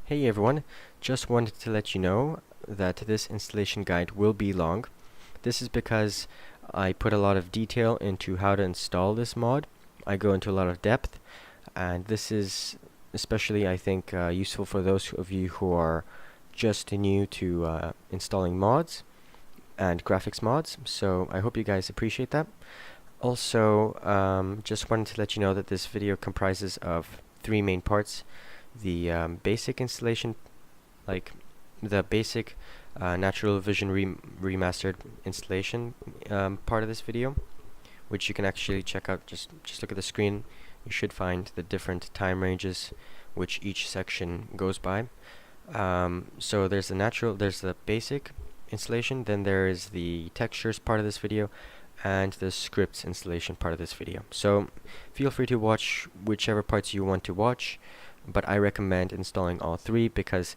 Hey everyone, just wanted to let you know that this installation guide will be long. This is because I put a lot of detail into how to install this mod. I go into a lot of depth, and this is especially, I think, useful for those of you who are just new to installing mods and graphics mods, so I hope you guys appreciate that. Also, just wanted to let you know that this video comprises of three main parts. The basic installation, like the basic NaturalVision Remastered installation part of this video, which you can actually check out. Just look at the screen. You should find the different time ranges which each section goes by. So there's the basic installation, then there is the textures part of this video, and the scripts installation part of this video. So feel free to watch whichever parts you want to watch, but I recommend installing all three because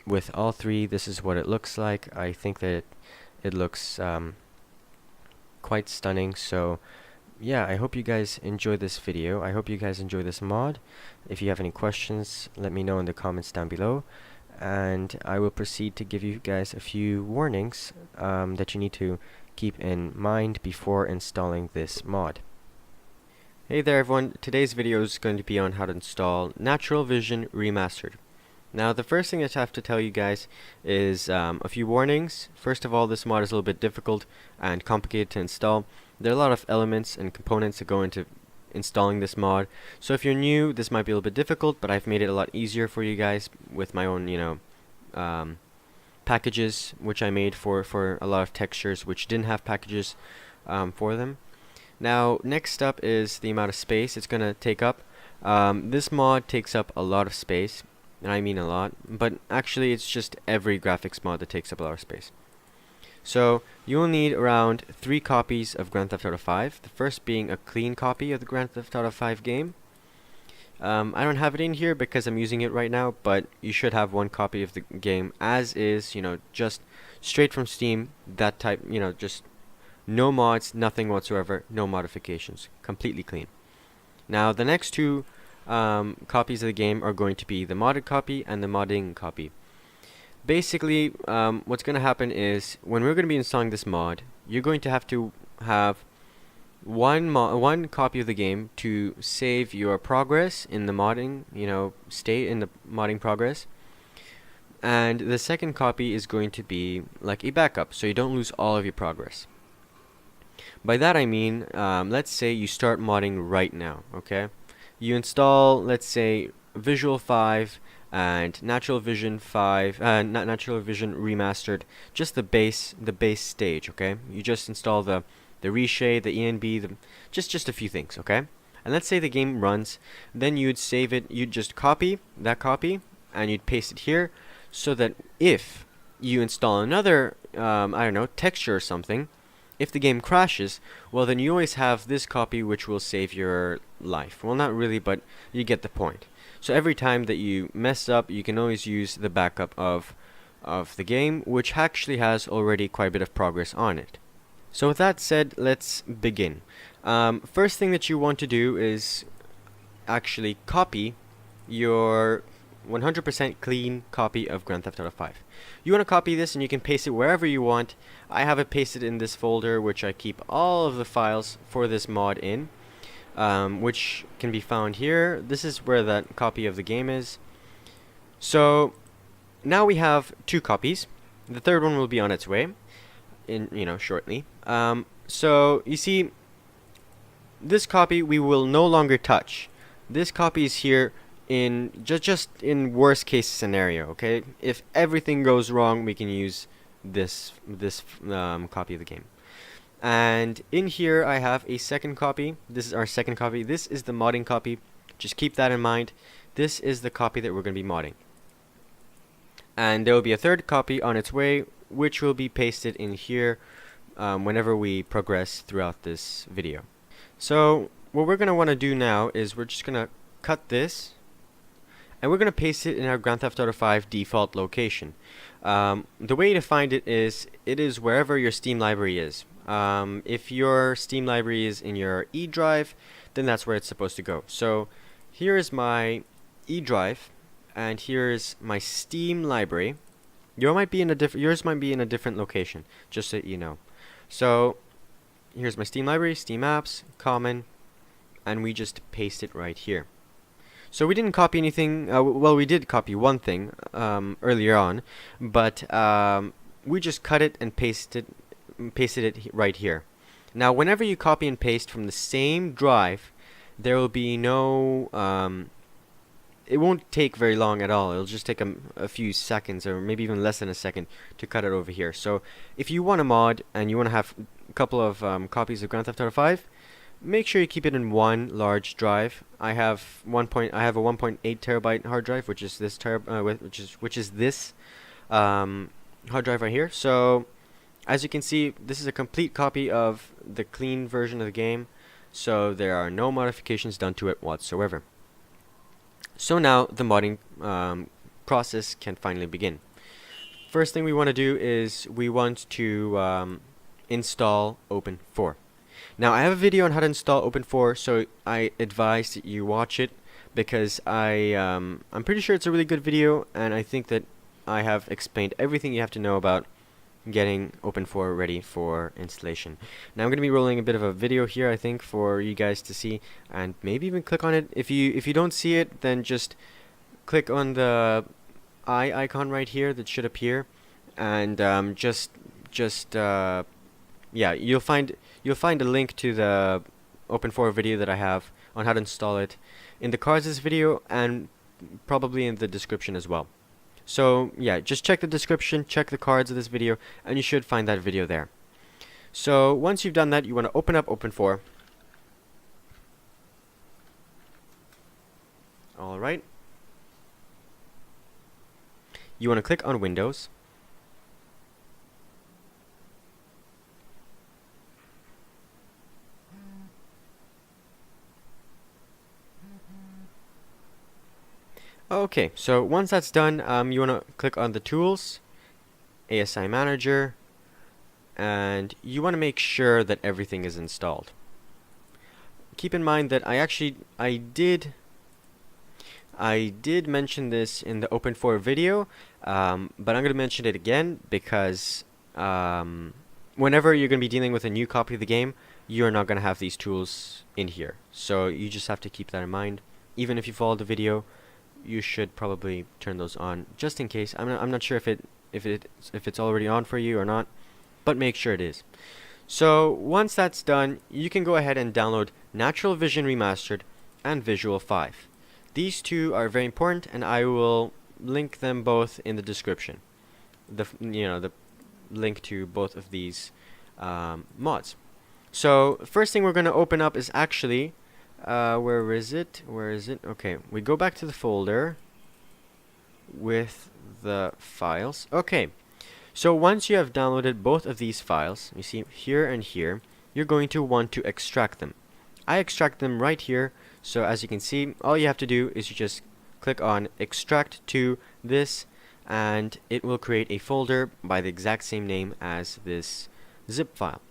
with all three this is what it looks like. I think that it looks quite stunning. So yeah, I hope you guys enjoy this video. I hope you guys enjoy this mod. If you have any questions, let me know in the comments down below, and I will proceed to give you guys a few warnings that you need to keep in mind before installing this mod. Hey there everyone, today's video is going to be on how to install NaturalVision Remastered. Now the first thing that I have to tell you guys is a few warnings. First of all, this mod is a little bit difficult and complicated to install. There are a lot of elements and components that go into installing this mod. So if you're new, this might be a little bit difficult, but I've made it a lot easier for you guys with my own, packages which I made for a lot of textures which didn't have packages for them. Now, next up is the amount of space it's going to take up. This mod takes up a lot of space, and I mean a lot, but actually it's just every graphics mod that takes up a lot of space. So, you will need around 3 copies of Grand Theft Auto 5, the first being a clean copy of the Grand Theft Auto 5 game. I don't have it in here because I'm using it right now, but you should have 1 copy of the game as is, just straight from Steam, that type, just no mods, nothing whatsoever, no modifications, completely clean. Now the next 2 copies of the game are going to be the modded copy and the modding copy. Basically, what's going to happen is when we're going to be installing this mod, you're going to have one copy of the game to save your progress in the modding, state in the modding progress. And the second copy is going to be like a backup, so you don't lose all of your progress. By that I mean, let's say you start modding right now, okay? You install, let's say, Visual 5 and NaturalVision 5, not NaturalVision Remastered, just the base stage, okay? You just install the reshade, the ENB, just a few things, okay? And let's say the game runs, then you'd save it, you'd just copy that copy, and you'd paste it here, so that if you install another, texture or something, if the game crashes, well then you always have this copy which will save your life. Well, not really, but you get the point. So every time that you mess up, you can always use the backup of the game, which actually has already quite a bit of progress on it. So with that said, let's begin. First thing that you want to do is actually copy your 100% clean copy of Grand Theft Auto 5. You want to copy this and you can paste it wherever you want. I have it pasted in this folder which I keep all of the files for this mod in, which can be found here. This is where that copy of the game is. So now we have 2 copies. The third one will be on its way shortly. So you see, this copy we will no longer touch. This copy is here in just in worst case scenario, okay? If everything goes wrong, we can use this copy of the game. And in here I have a second copy. This is our second copy. This is the modding copy. Just keep that in mind. This is the copy that we're going to be modding. And there will be a third copy on its way, which will be pasted in here whenever we progress throughout this video. So what we're going to want to do now is we're just going to cut this, and we're going to paste it in our Grand Theft Auto 5 default location. The way to find it is wherever your Steam library is. If your Steam library is in your E drive, then that's where it's supposed to go. So here is my E drive, and here's my Steam library. Yours might be in a different location, just so you know. So here's my Steam library, Steam apps, common, and we just paste it right here. So we didn't copy anything. Well, we did copy one thing earlier on, but we just cut it and pasted it right here. Now, whenever you copy and paste from the same drive, there will be no. It won't take very long at all. It'll just take a few seconds, or maybe even less than a second, to cut it over here. So, if you want a mod and you want to have a couple of copies of Grand Theft Auto 5, make sure you keep it in one large drive. I have a 1.8 terabyte hard drive, which is this hard drive right here. So, as you can see, this is a complete copy of the clean version of the game. So there are no modifications done to it whatsoever. So now the modding process can finally begin. First thing we want to do is we want to install Open4. Now I have a video on how to install Open4, so I advise that you watch it, because I'm pretty sure it's a really good video, and I think that I have explained everything you have to know about getting Open4 ready for installation. Now I'm going to be rolling a bit of a video here, I think, for you guys to see, and maybe even click on it. If you don't see it, then just click on the eye icon right here that should appear, and yeah, you'll find a link to the Open4 video that I have on how to install it in the cards of this video, and probably in the description as well. So yeah, just check the description, check the cards of this video, and you should find that video there. So once you've done that, you want to open up Open4. Alright. You want to click on Windows. Okay, so once that's done, you want to click on the Tools, ASI Manager, and you want to make sure that everything is installed. Keep in mind that I did mention this in the Open4 video, but I'm going to mention it again because whenever you're going to be dealing with a new copy of the game, you're not going to have these tools in here. So you just have to keep that in mind. Even if you followed the video, you should probably turn those on just in case. I'm not sure if it's already on for you or not, but make sure it is. So once that's done, you can go ahead and download NaturalVision Remastered and Visual 5. These two are very important, and I will link them both in the description. The link to both of these mods. So first thing we're going to open up is actually where is it? Okay, we go back to the folder with the files. Okay, so once you have downloaded both of these files, you see here and here, you're going to want to extract them. I extract them right here, so as you can see, all you have to do is you just click on extract to this, and it will create a folder by the exact same name as this zip file.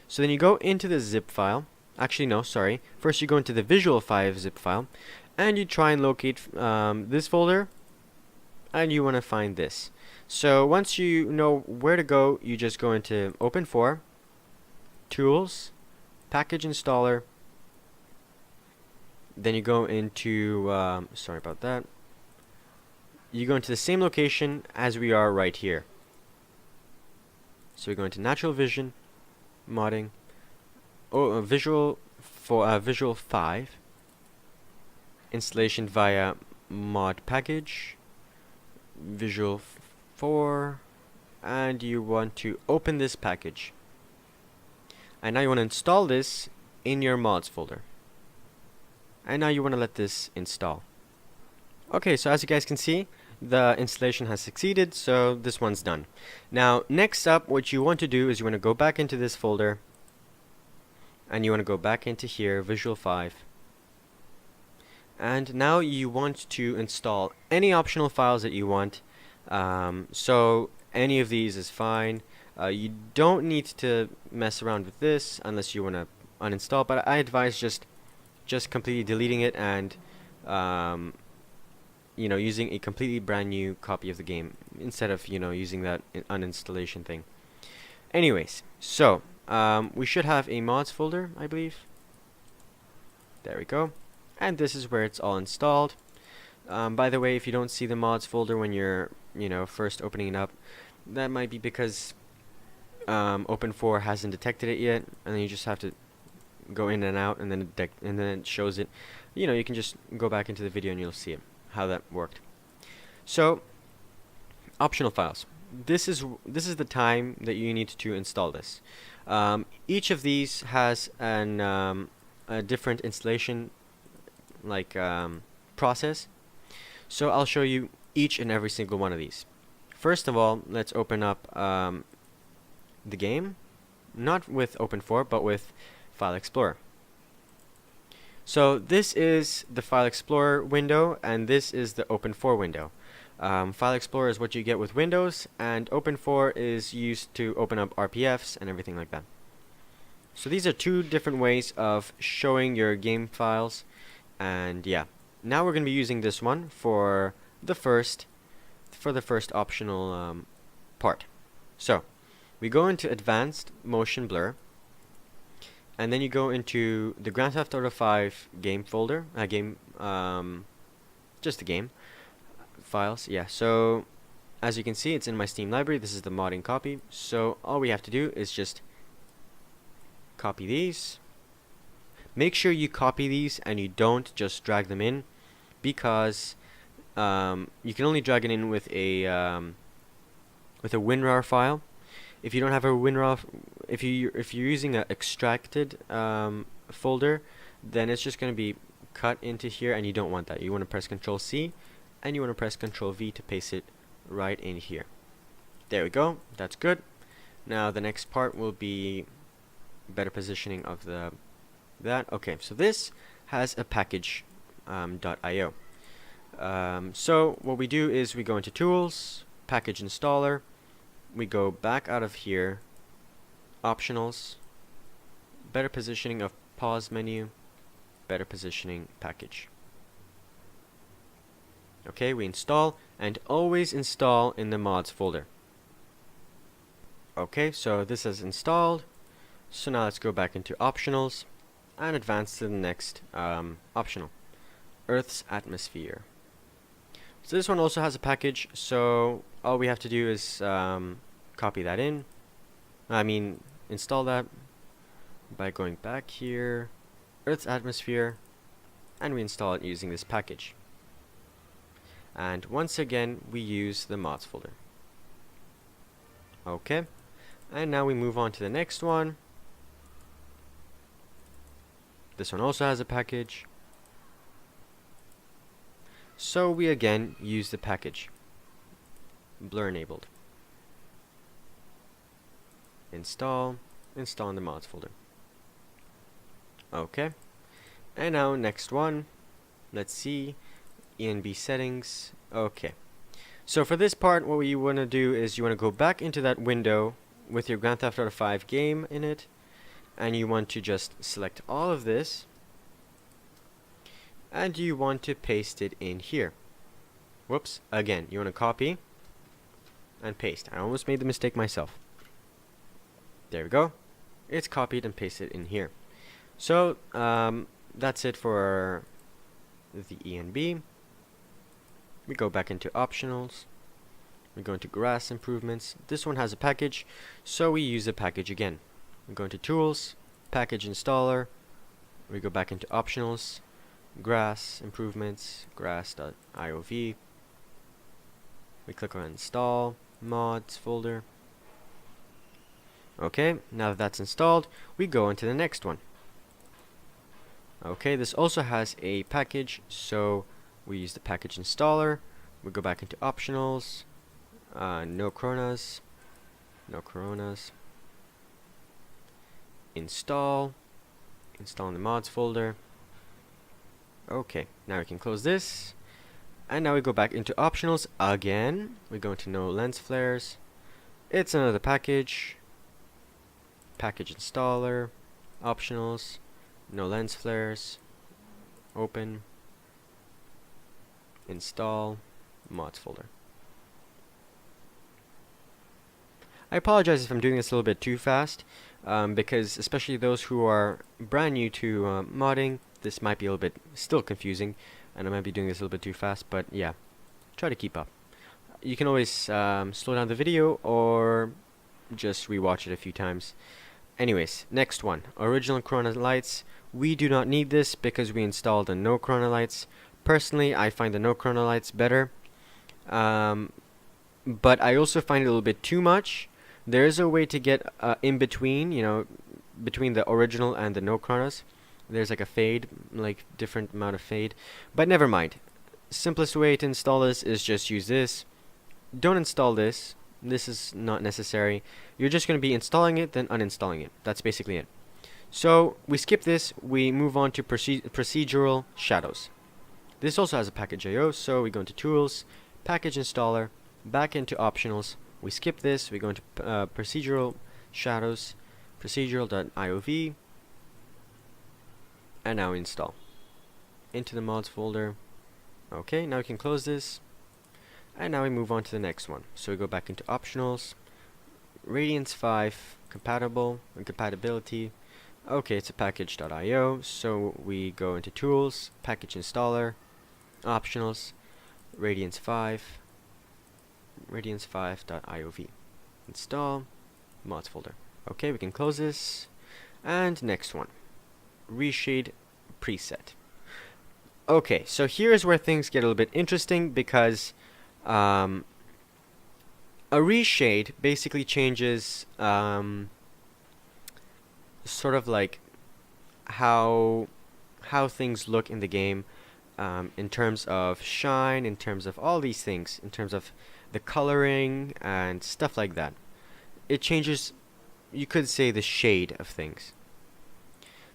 So then you go into the zip file. Actually, no, sorry. First you go into the Visual 5 zip file, and you try and locate this folder, and you want to find this. So once you know where to go, you just go into Open4, Tools, Package Installer, then you go into, sorry about that, you go into the same location as we are right here. So we go into Natural Vision, Modding, Visual 5, installation via mod package, Visual 4, and you want to open this package. And now you want to install this in your mods folder. And now you want to let this install. Okay, so as you guys can see, the installation has succeeded, so this one's done. Now, next up, what you want to do is you want to go back into this folder, and you want to go back into here, Visual 5. And now you want to install any optional files that you want. So any of these is fine. You don't need to mess around with this unless you want to uninstall, but I advise just completely deleting it and using a completely brand new copy of the game instead of using that uninstallation thing. Anyways, so we should have a mods folder, I believe. There we go. And this is where it's all installed. By the way, if you don't see the mods folder when you're first opening it up, that might be because Open4 hasn't detected it yet, and then you just have to go in and out, and then it shows it. You can just go back into the video and you'll see it, how that worked. So, optional files. This is the time that you need to install this. Each of these has a different installation process. So I'll show you each and every single one of these. First of all, let's open up the game, not with Open4, but with File Explorer. So this is the File Explorer window, and this is the Open4 window. File Explorer is what you get with Windows, and Open4 is used to open up RPFs and everything like that. So these are two different ways of showing your game files, and yeah. Now we're going to be using this one for the first optional part. So we go into Advanced Motion Blur, and then you go into the Grand Theft Auto 5 game folder, just the game files. Yeah. So as you can see, it's in my Steam library. This is the modding copy. So all we have to do is just copy these. Make sure you copy these and you don't just drag them in, because you can only drag it in with a WinRAR file. If you don't have a WinRAR, if you're using an extracted folder, then it's just going to be cut into here, and you don't want that. You want to press Control C, and you want to press Control V to paste it right in here. There we go. That's good. Now the next part will be better positioning of that. Okay, so this has a package .io. So what we do is we go into Tools, Package Installer, we go back out of here, Optionals, Better Positioning of Pause menu, Better Positioning Package. Okay, we install, and always install in the mods folder. Okay, so this is installed. So now let's go back into Optionals and advance to the next optional, Earth's Atmosphere. So this one also has a package, so all we have to do is copy that in. Install that by going back here, Earth's Atmosphere, and we install it using this package. And once again, we use the mods folder. Okay, and now we move on to the next one. This one also has a package. So we again use the package. Blur enabled. Install in the mods folder. Okay. And now next one. Let's see. ENB settings. Okay. So for this part, what you want to do is you want to go back into that window with your Grand Theft Auto 5 game in it, and you want to just select all of this, and you want to paste it in here. Whoops, again, you want to copy and paste. I almost made the mistake myself. There we go. It's copied and pasted in here. So that's it for the ENB. We go back into Optionals. We go into Grass Improvements. This one has a package, so we use the package again. We go into Tools, Package Installer. We go back into Optionals, Grass Improvements, grass.iov. We click on Install, Mods folder. Okay, now that that's installed, we go into the next one. Okay, this also has a package, so we use the package installer. We go back into Optionals, no coronas, install in the mods folder. Okay, now we can close this, and now we go back into Optionals again. We go into no lens flares. It's another package, package installer, Optionals, no lens flares, open. install mods folder. I apologize if I'm doing this a little bit too fast, because especially those who are brand new to modding, this might be a little bit still confusing, and I might be doing this a little bit too fast, but yeah, try to keep up. You can always slow down the video or just rewatch it a few times. Anyways, next one, original Corona lights. We do not need this because we installed the no Corona lights. Personally, I find the no Corona lights better, but I also find it a little bit too much. There is a way to get in between, you know, between the original and the no Coronas. There's like a fade, like different amount of fade, but never mind. Simplest way to install this is just use this. Don't install this. This is not necessary. You're just going to be installing it, then uninstalling it. That's basically it. So we skip this. We move on to procedural shadows. This also has a package IO, so we go into Tools, Package Installer, back into Optionals. We skip this. We go into procedural shadows, procedural.iov, and now install into the mods folder. Okay, now we can close this. And now we move on to the next one. So we go back into optionals, Radiance 5, compatible, and compatibility. Okay, it's a package.io, so we go into tools, package installer, optionals, Radiance 5, radiance5.iov. Install, mods folder. Okay, we can close this. And next one, reshade preset. Okay, so here's where things get a little bit interesting because a reshade basically changes sort of like how things look in the game, in terms of shine, in terms of all these things, in terms of the coloring and stuff like that. It changes, you could say, the shade of things.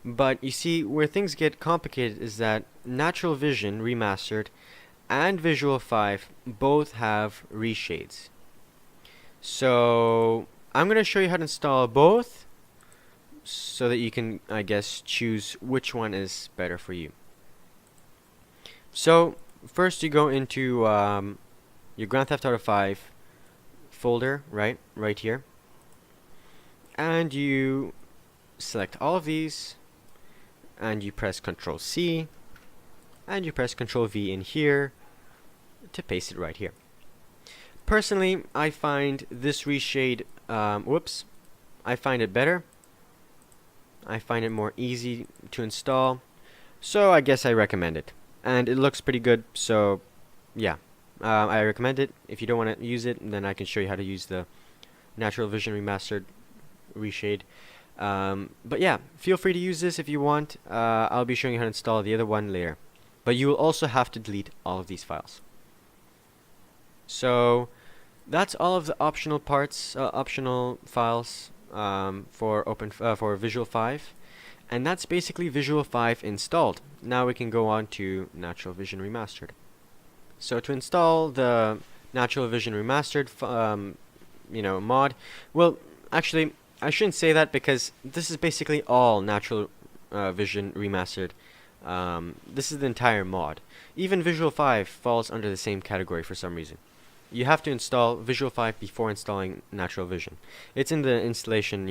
But you see, where things get complicated is that NaturalVision Remastered and Visual 5 both have reshades. So I'm going to show you how to install both so that you can, I guess, choose which one is better for you. So first you go into your Grand Theft Auto 5 folder, right here, and you select all of these, and you press Ctrl C, and you press Ctrl V in here to paste it right here. Personally, I find this reshade, I find it better. I find it more easy to install, so I guess I recommend it. And it looks pretty good, so yeah, I recommend it. If you don't want to use it, then I can show you how to use the NaturalVision Remastered reshade. But yeah, feel free to use this if you want. I'll be showing you how to install the other one later. But you will also have to delete all of these files. So that's all of the optional parts, optional files for Visual 5, and that's basically Visual 5 installed. Now we can go on to NaturalVision Remastered. So to install the NaturalVision Remastered, mod, well, actually, I shouldn't say that because this is basically all NaturalVision Remastered. This is the entire mod. Even Visual 5 falls under the same category for some reason. You have to install Visual 5 before installing NaturalVision. It's in the installation,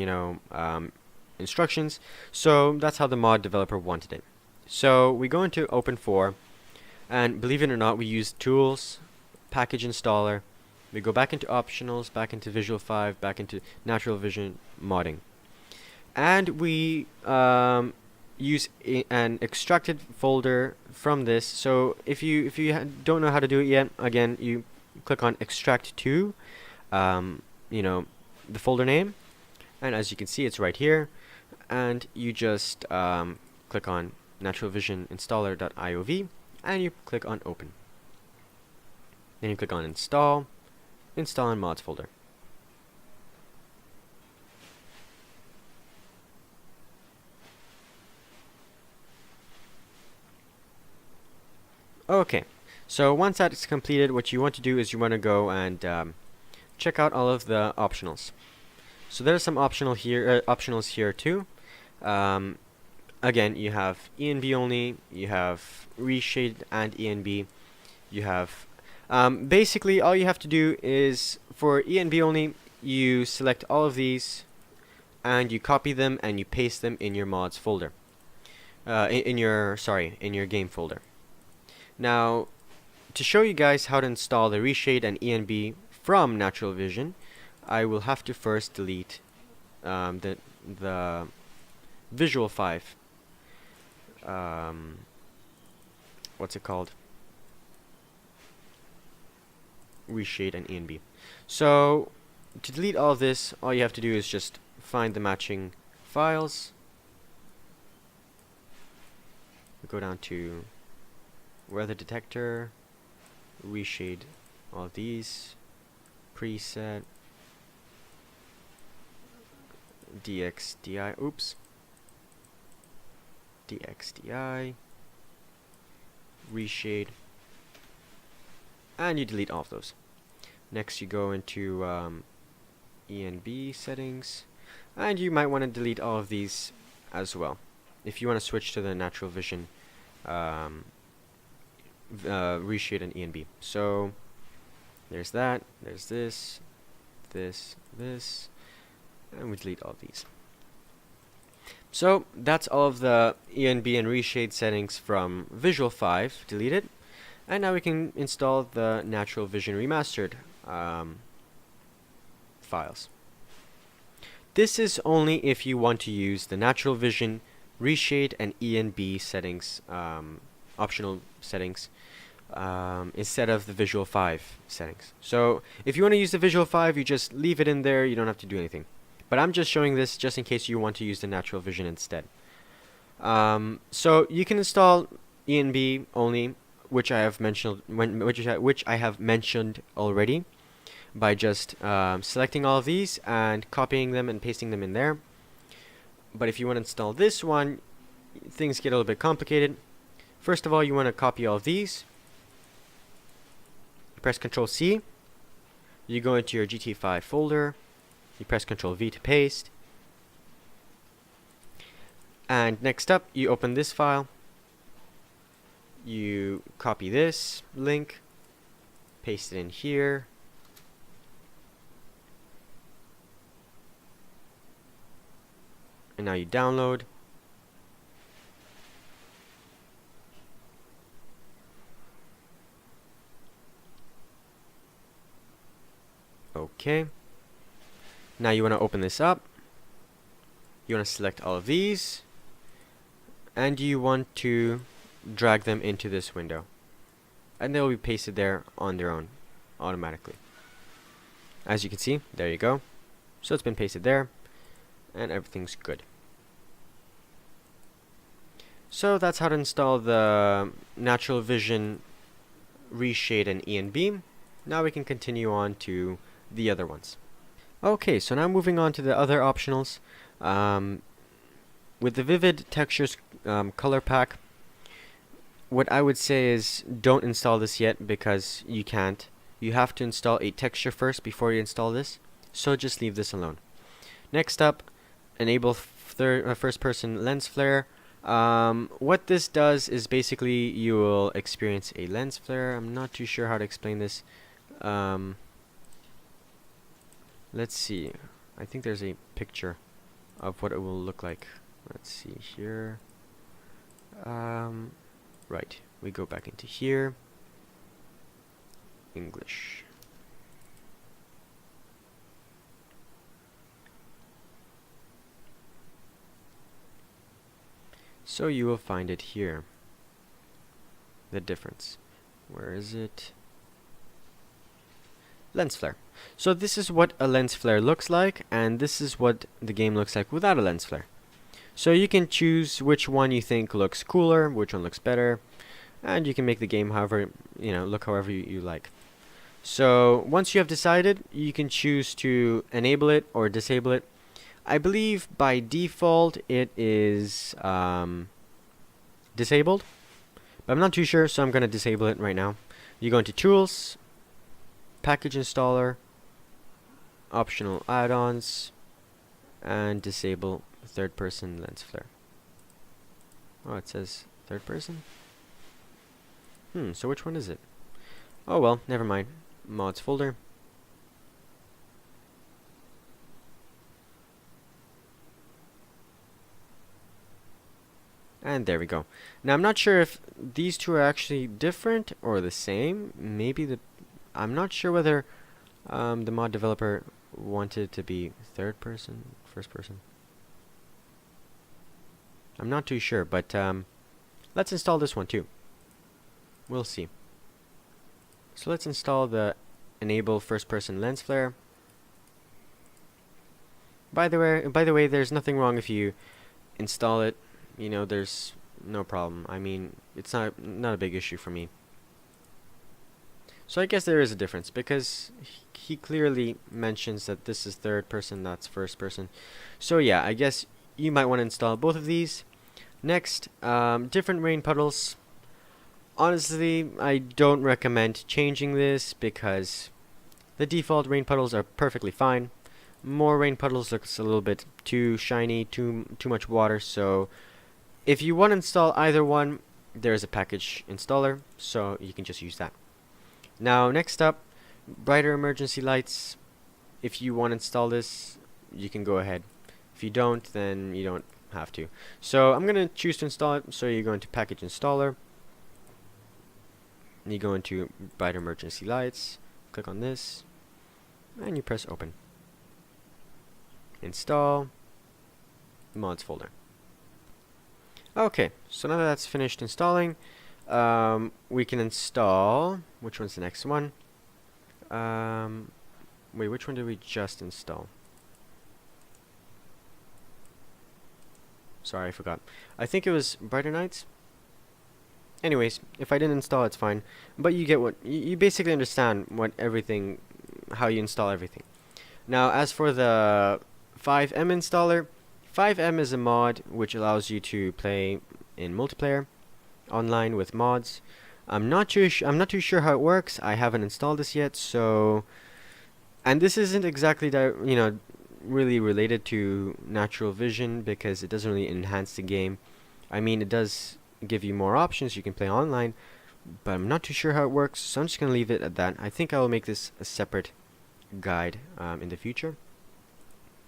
instructions, so that's how the mod developer wanted it. So we go into Open4, and believe it or not, we use Tools, Package Installer, we go back into Optionals, back into Visual 5, back into NaturalVision Modding. And we use an extracted folder from this. So if you don't know how to do it yet, again, you click on Extract to, the folder name, and as you can see, it's right here. And you just click on NaturalVision Installer.iov, and you click on Open. Then you click on Install in Mods folder. Okay, so once that's completed, what you want to do is you want to go and check out all of the optionals. So there's some optionals here too. Again, you have ENB only, you have reshade and ENB, You have basically all you have to do is for ENB only, you select all of these and you copy them and you paste them in your mods folder. In your game folder. Now, to show you guys how to install the reshade and ENB from NaturalVision, I will have to first delete the Visual 5. What's it called? Reshade and ENB. So, to delete all of this, all you have to do is just find the matching files. Go down to weather detector, reshade all of these, preset, DXDI, DXDI, reshade, and you delete all of those. Next you go into ENB settings, and you might want to delete all of these as well if you want to switch to the NaturalVision reshade and ENB. So there's that, there's this, and we delete all these. So that's all of the ENB and reshade settings from Visual 5 deleted, and now we can install the NaturalVision Remastered files. This is only if you want to use the NaturalVision reshade and ENB settings, optional settings, instead of the Visual 5 settings. So if you want to use the Visual 5, you just leave it in there, you don't have to do anything. But I'm just showing this just in case you want to use the NaturalVision instead. So you can install ENB only, which I have mentioned, which I have mentioned already, by just selecting all of these and copying them and pasting them in there. But if you want to install this one, things get a little bit complicated. First of all, you want to copy all of these. You press Ctrl C. You go into your GT5 folder. You press Ctrl V to paste. And next up, you open this file. You copy this link, paste it in here. And now you download. Okay. Now you want to open this up. You want to select all of these. And you want to drag them into this window. And they'll be pasted there on their own, automatically. As you can see, there you go. So it's been pasted there. And everything's good. So that's how to install the NaturalVision reshade and ENB. Now we can continue on to the other ones. Okay, so now moving on to the other optionals. With the Vivid Textures color pack, what I would say is don't install this yet because you can't. You have to install a texture first before you install this, so just leave this alone. Next up, enable first person lens flare. What this does is basically you will experience a lens flare. I'm not too sure how to explain this. Let's see. I think there's a picture of what it will look like. Let's see here. Right. We go back into here. English. So you will find it here. The difference. Where is it? Lens flare. So this is what a lens flare looks like, and this is what the game looks like without a lens flare. So you can choose which one you think looks cooler, which one looks better, and you can make the game however, look however you like. So once you have decided, you can choose to enable it or disable it. I believe by default it is disabled, but I'm not too sure, so I'm going to disable it right now. You go into Tools, Package Installer, Optional Add-ons, and disable third person lens flare. Oh, it says third person? So which one is it? Oh well, never mind. Mods folder. And there we go. Now I'm not sure if these two are actually different or the same. Maybe I'm not sure whether the mod developer wanted to be third person, first person. I'm not too sure, but let's install this one too. We'll see. So let's install the enable first person lens flare. By the way, there's nothing wrong if you install it. You know, there's no problem. I mean, it's not a big issue for me. So I guess there is a difference because he clearly mentions that this is third person, that's first person. So yeah, I guess you might want to install both of these. Next, different rain puddles. Honestly, I don't recommend changing this because the default rain puddles are perfectly fine. More rain puddles looks a little bit too shiny, too much water, so if you want to install either one, there's a package installer, so you can just use that. Now, next up, brighter emergency lights. If you want to install this, you can go ahead. If you don't, then you don't have to. So I'm going to choose to install it, so you go into package installer. You go into brighter emergency lights, click on this, and you press open. Install mods folder. Okay, so now that that's finished installing, we can install, which one's the next one? Wait, which one did we just install? Sorry, I forgot. I think it was Brighter Nights. Anyways, if I didn't install, it's fine. But you get what, you basically understand what everything, how you install everything. Now, as for the 5M installer, 5M is a mod which allows you to play in multiplayer online with mods. I'm not too sure how it works. I haven't installed this yet, so, and this isn't exactly really related to NaturalVision because it doesn't really enhance the game. I mean, it does give you more options. You can play online, but I'm not too sure how it works, so I'm just gonna leave it at that. I think I will make this a separate guide in the future.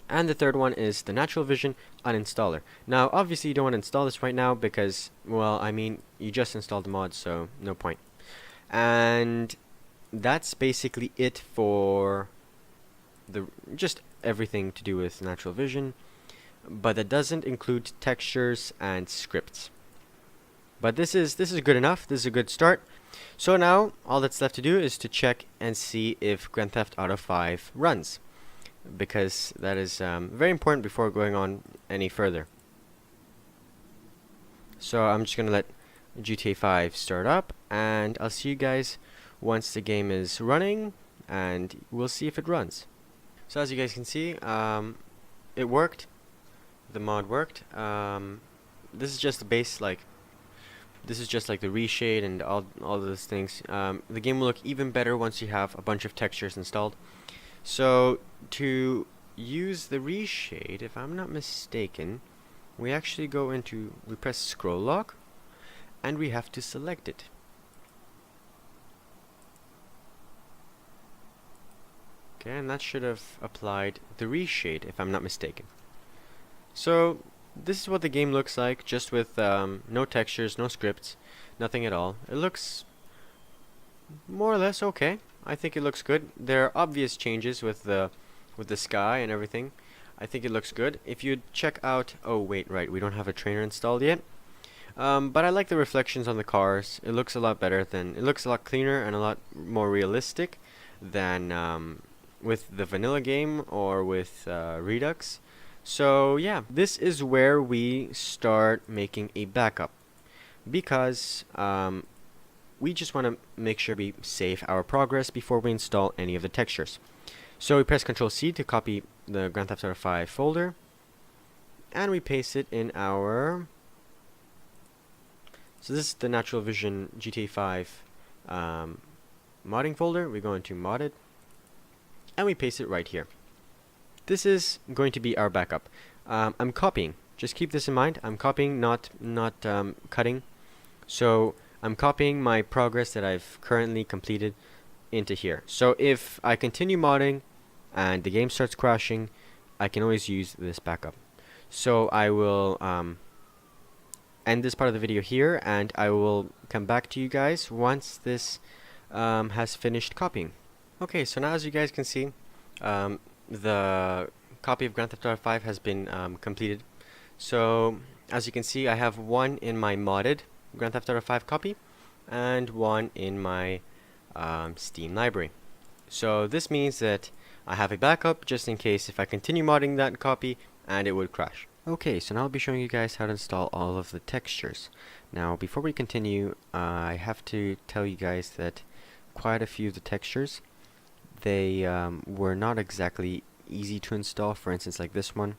And the third one is the NaturalVision uninstaller. Now, obviously, you don't want to install this right now because, well, I mean, you just installed the mod, so no point. And that's basically it for just everything to do with NaturalVision, but that doesn't include textures and scripts. But this is good enough. This is a good start. So now, all that's left to do is to check and see if Grand Theft Auto 5 runs, because that is very important before going on any further. So I'm just gonna let GTA 5 start up, and I'll see you guys once the game is running, and we'll see if it runs. So as you guys can see, it worked. The mod worked. This is just the base, this is just like the reshade and all those things. The game will look even better once you have a bunch of textures installed. So to use the reshade, if I'm not mistaken, we actually we press scroll lock, and we have to select it. Okay, and that should have applied the reshade, if I'm not mistaken. So this is what the game looks like, just with no textures, no scripts, nothing at all. It looks more or less okay. I think it looks good. There are obvious changes with the sky and everything. I think it looks good. If you check out, oh wait, right, we don't have a trainer installed yet. But I like the reflections on the cars. It looks a lot better it looks a lot cleaner and a lot more realistic than with the vanilla game or with Redux. So yeah, this is where we start making a backup, because we just want to make sure we save our progress before we install any of the textures. So we press Ctrl C to copy the Grand Theft Auto 5 folder, and we paste it in our, so this is the NaturalVision GTA 5 modding folder. We go into modded, and we paste it right here. This is going to be our backup. I'm copying. Just keep this in mind. I'm copying, not cutting. So I'm copying my progress that I've currently completed into here. So if I continue modding and the game starts crashing, I can always use this backup. So I will end this part of the video here, and I will come back to you guys once this has finished copying. Okay, so now as you guys can see, the copy of Grand Theft Auto 5 has been completed. So as you can see, I have one in my modded Grand Theft Auto 5 copy and one in my Steam library. So this means that I have a backup just in case if I continue modding that copy and it would crash. Okay, so now I'll be showing you guys how to install all of the textures. Now before we continue, I have to tell you guys that quite a few of the textures, they were not exactly easy to install. For instance, like this one,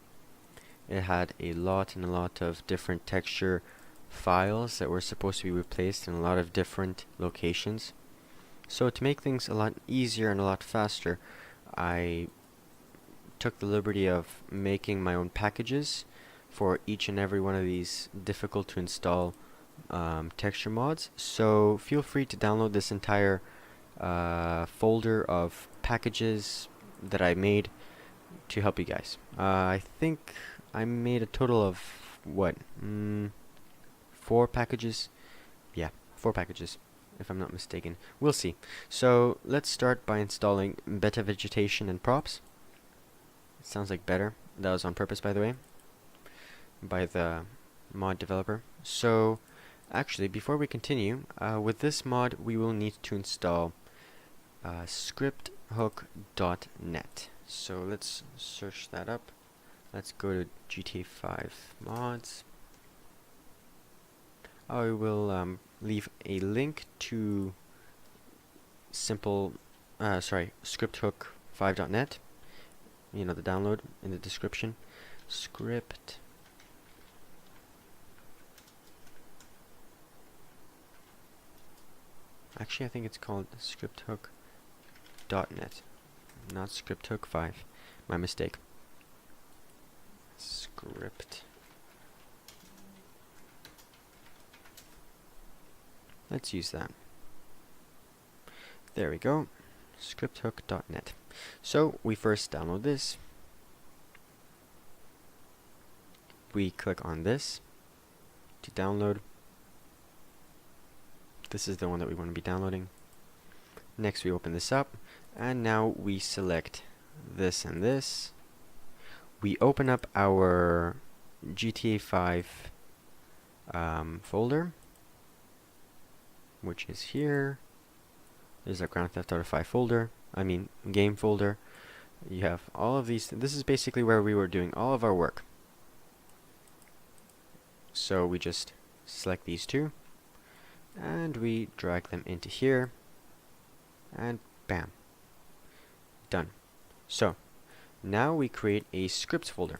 it had a lot of different texture files that were supposed to be replaced in a lot of different locations. So to make things a lot easier and a lot faster, I took the liberty of making my own packages for each and every one of these difficult to install texture mods. So feel free to download this entire folder of packages that I made to help you guys. I think I made a total of what, 4 packages? Yeah, 4 packages, if I'm not mistaken. We'll see. So let's start by installing beta vegetation and props. It sounds like better. That was on purpose, by the way, by the mod developer. So actually, before we continue with this mod, we will need to install scripthook.net. So let's search that up. Let's go to GTA 5 mods. I will leave a link to scripthook5.net, you know, the download, in the description. Script Actually, I think it's called scripthook.net, not scripthook5. My mistake. Script. Let's use that. There we go. Scripthook.net. So we first download this. We click on this to download. This is the one that we want to be downloading. Next we open this up, and now we select this and this. We open up our GTA 5 folder, which is here. There's a Grand Theft Auto 5 folder, game folder. You have all of these. This is basically where we were doing all of our work. So we just select these two, and we drag them into here, and bam, done. So now we create a scripts folder.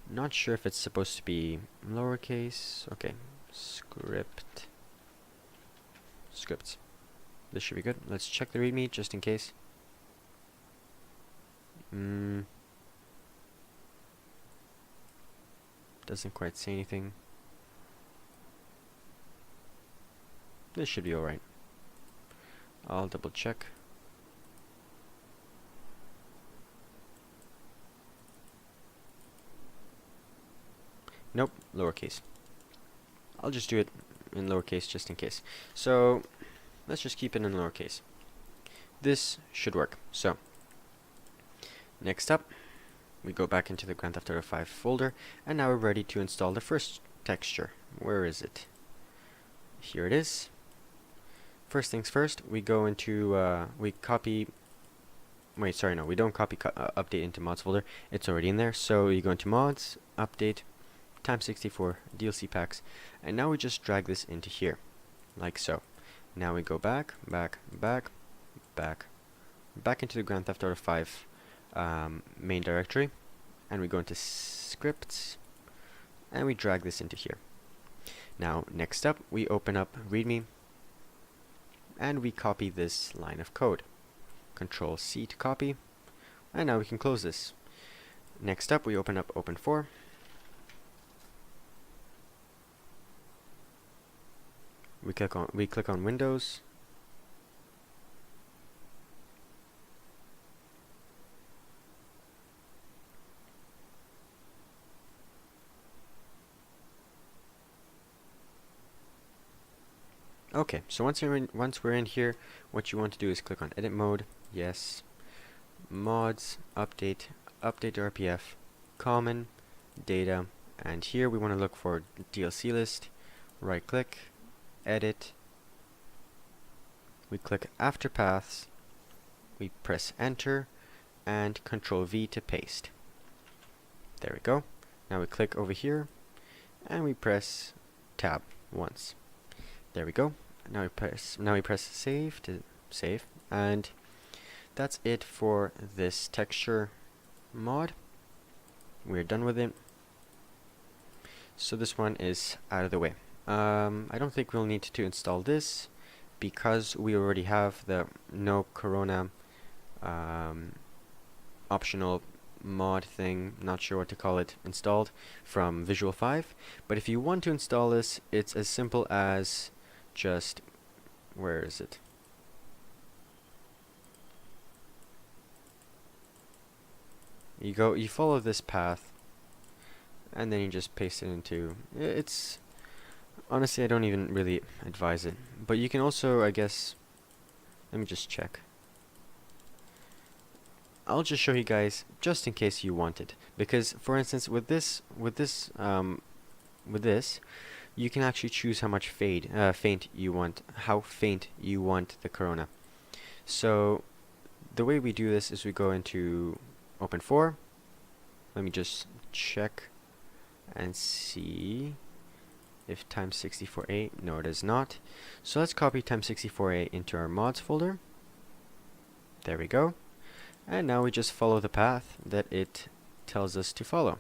Not sure if it's supposed to be lowercase. Okay, scripts. This should be good. Let's check the readme just in case. Doesn't quite say anything. This should be alright. I'll double check. Nope, lowercase. I'll just do it in lowercase just in case. So let's just keep it in lowercase. This should work. So next up, we go back into the Grand Theft Auto 5 folder, and now we're ready to install the first texture. Where is it? Here it is. First things first, we go into we copy. Wait, sorry, no, we don't copy update into mods folder. It's already in there. So you go into mods, update, times64 DLC packs, and now we just drag this into here, like so. Now we go back into the Grand Theft Auto 5 main directory, and we go into scripts, and we drag this into here. Now next up, we open up readme, and we copy this line of code. Control C to copy, and now we can close this. Next up, we open up Open4, we click on Windows. Okay, so once we're in here, what you want to do is click on Edit Mode, yes, Mods, Update RPF, Common, Data, and here we want to look for DLC list. Right click, Edit, we click After Paths, we press Enter, and Control V to paste. There we go. Now we click over here, and we press Tab once. There we go. Now we press Save to save, and that's it for this texture mod. We're done with it. So this one is out of the way. I don't think we'll need to install this because we already have the no corona optional mod thing, not sure what to call it, installed from Visual 5. But if you want to install this, it's as simple as just, where is it? You follow this path, and then you just paste it into, it's, honestly I don't even really advise it, but you can also, I guess, let me just check. I'll just show you guys just in case you want it, because for instance with this you can actually choose how much faint you want the corona. So the way we do this is we go into Open4. Let me just check and see if times64a, no it is not. So let's copy times64a into our mods folder. There we go. And now we just follow the path that it tells us to follow.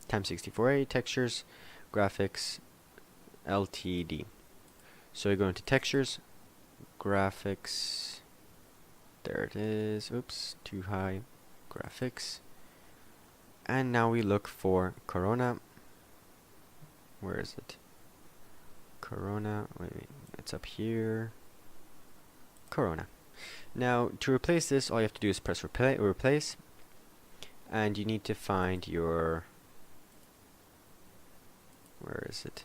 Times64a, textures, graphics, LTD. So we go into textures, graphics, there it is, oops, too high, graphics, and now we look for corona. Where is it? Corona, wait, it's up here, corona. Now to replace this, all you have to do is press replace, and you need to find your, where is it?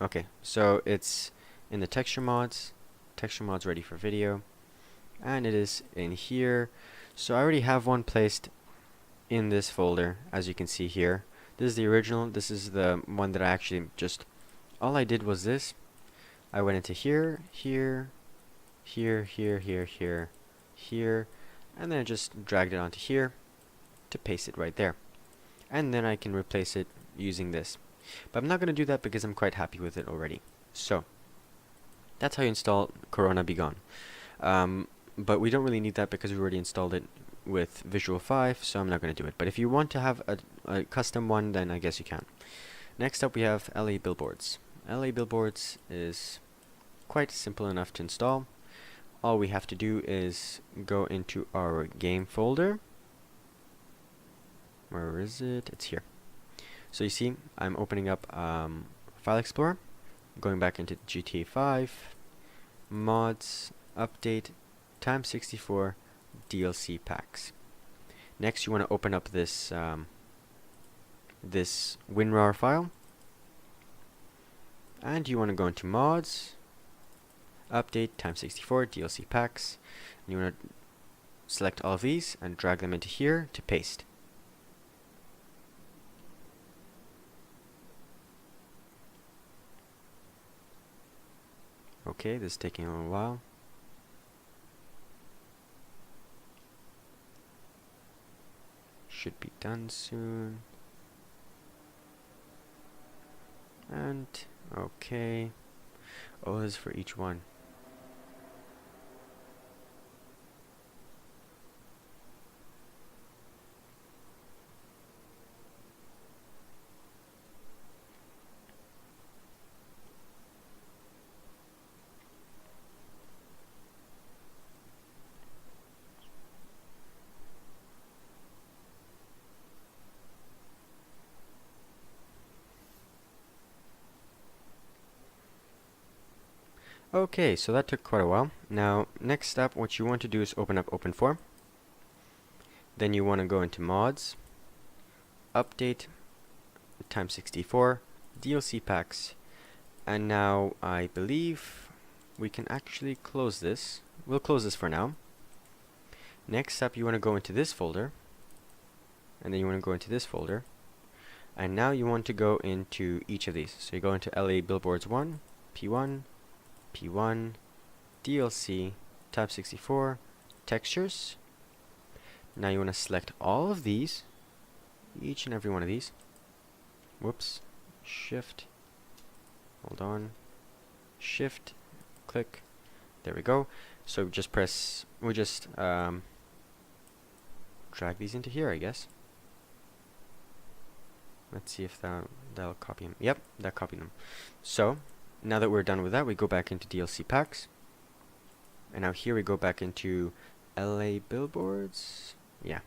Okay, so it's in the texture mods ready for video, and it is in here. So I already have one placed in this folder, as you can see here. This is the original, this is the one that I actually just, all I did was this. I went into here, here, here, here, here, here, here, and then I just dragged it onto here to paste it right there. And then I can replace it using this. But I'm not going to do that because I'm quite happy with it already. So that's how you install Corona Be Gone. But we don't really need that because we already installed it with Visual 5, so I'm not going to do it. But if you want to have a custom one, then I guess you can. Next up we have LA Billboards. LA Billboards is quite simple enough to install. All we have to do is go into our game folder. Where is it? It's here. So you see, I'm opening up File Explorer, going back into GTA 5, mods, update, times64, DLC packs. Next, you want to open up this this WinRAR file, and you want to go into mods, update, times64, DLC packs. And you want to select all of these and drag them into here to paste. Okay, this is taking a little while. Should be done soon. And okay. Oh, this is for each one. Okay, so that took quite a while. Now, next up, what you want to do is open up Open4. Then you want to go into Mods, Update, times 64, DLC Packs, and now I believe we can actually close this. We'll close this for now. Next up, you want to go into this folder, and then you want to go into this folder, and now you want to go into each of these. So you go into LA Billboards 1, P1, P1, DLC, tab 64, textures. Now you want to select all of these, each and every one of these. Whoops, shift, hold on, shift, click, there we go. So just press, we just drag these into here, I guess. Let's see if that'll copy them. Yep, that copied them. So now that we're done with that, we go back into DLC packs, and now here we go back into LA Billboards. Yeah.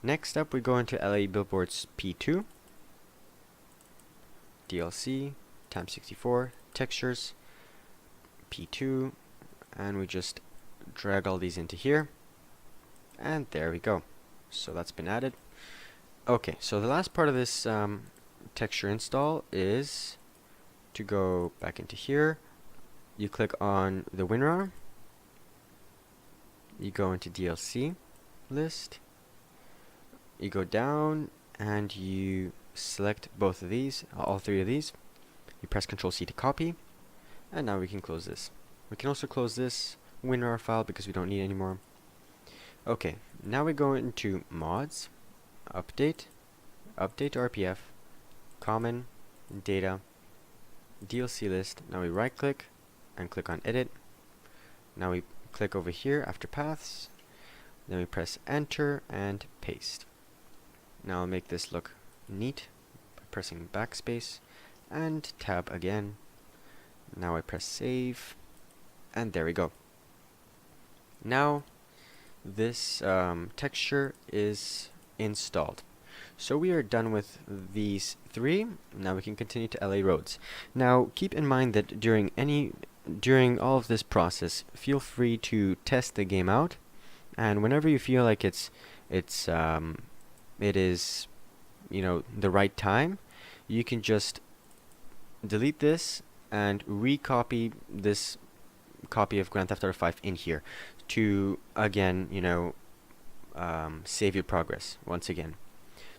Next up, we go into LA Billboards P2, DLC, times 64, textures, P2, and we just drag all these into here, and there we go. So that's been added. Okay, so the last part of this texture install is to go back into here. You click on the WinRAR, you go into DLC list, you go down and you select both of these, all three of these. You press Ctrl C to copy, and now we can close this. We can also close this WinRAR file because we don't need it anymore. Okay, now we go into Mods, Update, Update RPF, Common, Data, DLC List. Now we right click and click on Edit. Now we click over here after Paths. Then we press Enter and Paste. Now I'll make this look neat by pressing Backspace and Tab again. Now I press Save, and there we go. Now this texture is installed. So we are done with these three. Now we can continue to LA Roads. Now keep in mind that during all of this process, feel free to test the game out, and whenever you feel like it is, you know, the right time, you can just delete this and recopy this copy of Grand Theft Auto 5 in here to again, you know, save your progress once again.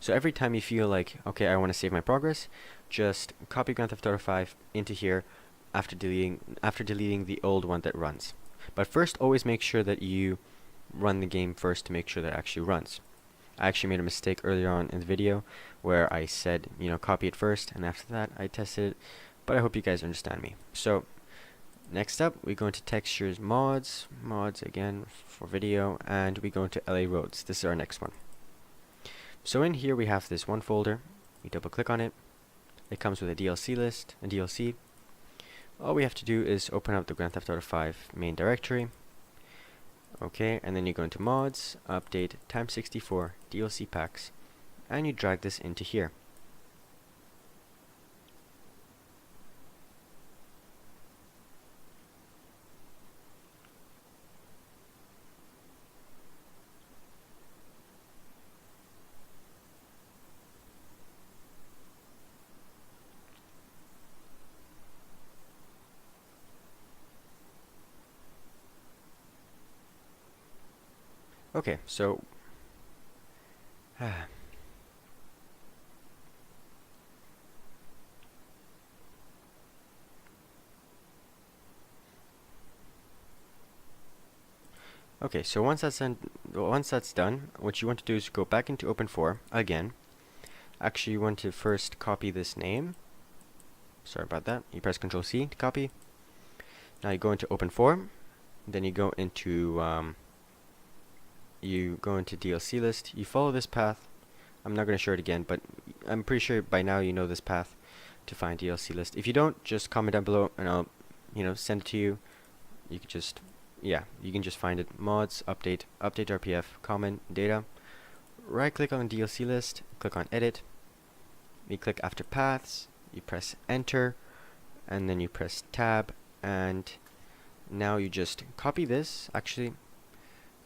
So every time you feel like, okay, I want to save my progress, just copy Grand Theft Auto 5 into here after deleting the old one that runs. But first, always make sure that you run the game first to make sure that it actually runs. I actually made a mistake earlier on in the video where I said, you know, copy it first, and after that I tested it, but I hope you guys understand me. So next up, we go into Textures, Mods again for video, and we go into LA Roads. This is our next one. So in here we have this one folder. We double click on it. It comes with a DLC list, a DLC. All we have to do is open up the Grand Theft Auto 5 main directory. Okay, and then you go into Mods, Update, times 64, DLC Packs, and you drag this into here. Okay, so okay, so once that's done, what you want to do is go back into Open4 again. Actually, you want to first copy this name. Sorry about that. You press Ctrl C to copy. Now you go into Open4, then you go into DLC list. You follow this path. I'm not going to show it again, but I'm pretty sure by now you know this path to find DLC list. If you don't, just comment down below and I'll, you know, send it to you. You can just, yeah, you can just find it. Mods, update RPF, common, data. Right click on DLC list, click on edit. You click after paths, you press enter, and then you press tab and now you just copy this. Actually,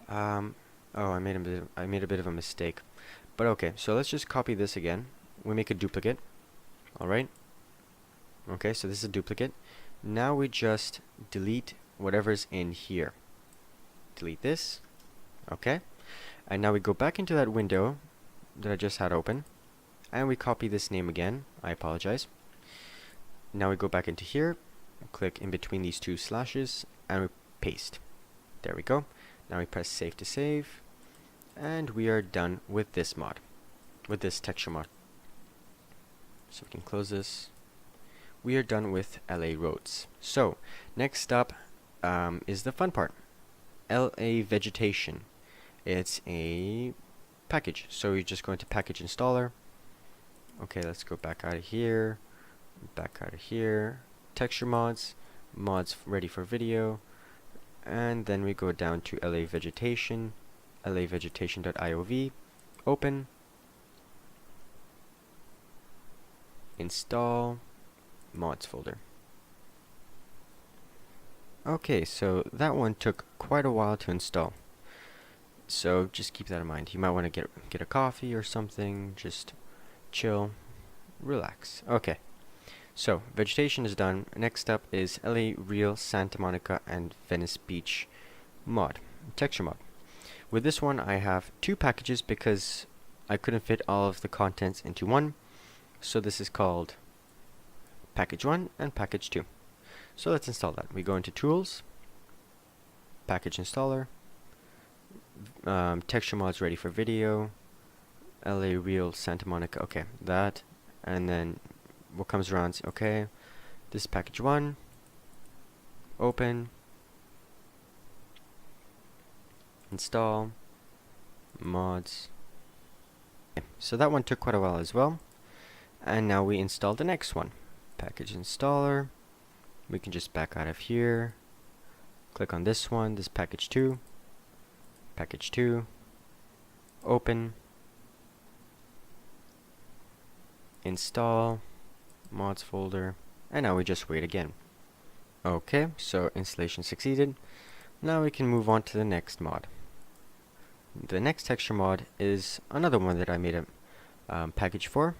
oh, I made a bit of a mistake. But okay, so let's just copy this again. We make a duplicate. All right. Okay, so this is a duplicate. Now we just delete whatever's in here. Delete this. Okay. And now we go back into that window that I just had open, and we copy this name again. I apologize. Now we go back into here, click in between these two slashes, and we paste. There we go. Now we press save to save, and we are done with this mod, with this texture mod. So we can close this. We are done with LA roads. So next up is the fun part, LA vegetation. It's a package. So you just go into package installer. Okay, let's go back out of here, texture mods, mods ready for video, and then we go down to LA vegetation, lavegetation.iov, open, install, mods folder. Okay, so that one took quite a while to install. So just keep that in mind. You might want to get a coffee or something, just chill, relax. Okay, so vegetation is done. Next up is LA Real Santa Monica and Venice Beach mod, texture mod. With this one I have two packages because I couldn't fit all of the contents into one. So this is called package 1 and package 2. So let's install that. We go into tools, package installer, texture mods ready for video, LA Real Santa Monica. Okay, that, and then what comes around is, okay, this is package 1, open, install, mods. Okay, so that one took quite a while as well. And now we install the next one, package installer. We can just back out of here, click on this one, this package 2, open, install, mods folder, and now we just wait again. Okay, so installation succeeded. Now we can move on to the next mod. The next texture mod is another one that I made a package for,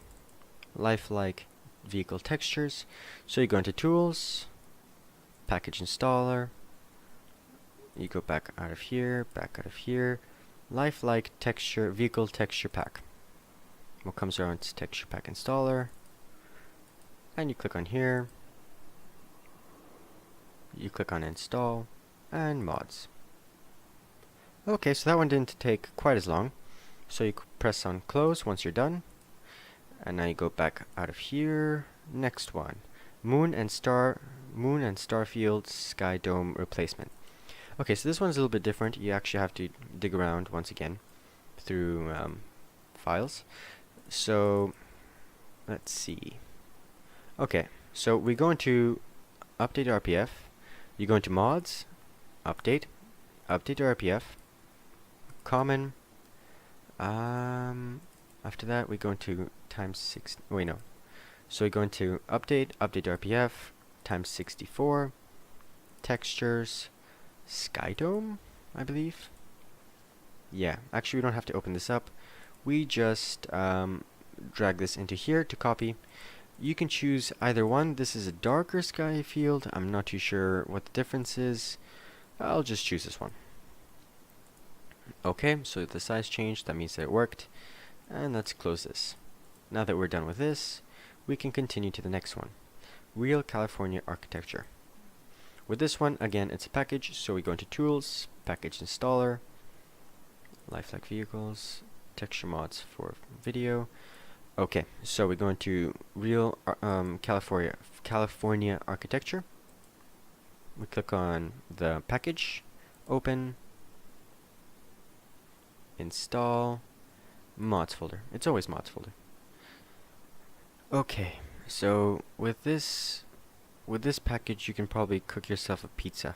lifelike vehicle textures. So you go into tools, package installer, you go back out of here, lifelike texture, vehicle texture pack. What comes around is texture pack installer, and you click on here, you click on install, and mods. Okay, so that one didn't take quite as long. So you press on close once you're done, and now you go back out of here. Next one, moon and starfield sky dome replacement. Okay, so this one's a little bit different. You actually have to dig around once again through files. So let's see. Okay, so we go into update RPF. You go into mods, update RPF, common. After that we go into times 6. Wait, no. So we go into update RPF times 64, textures, sky dome, I believe. Yeah, actually we don't have to open this up. We just drag this into here to copy. You can choose either one. This is a darker sky field. I'm not too sure what the difference is. I'll just choose this one. Okay, so the size changed. That means that it worked. And let's close this. Now that we're done with this, we can continue to the next one. Real California architecture. With this one, again, it's a package. So we go into tools, package installer, lifelike vehicles, texture mods for video. Okay, so we go into Real California architecture. We click on the package, open, install, mods folder. It's always mods folder. Okay, so with this package you can probably cook yourself a pizza.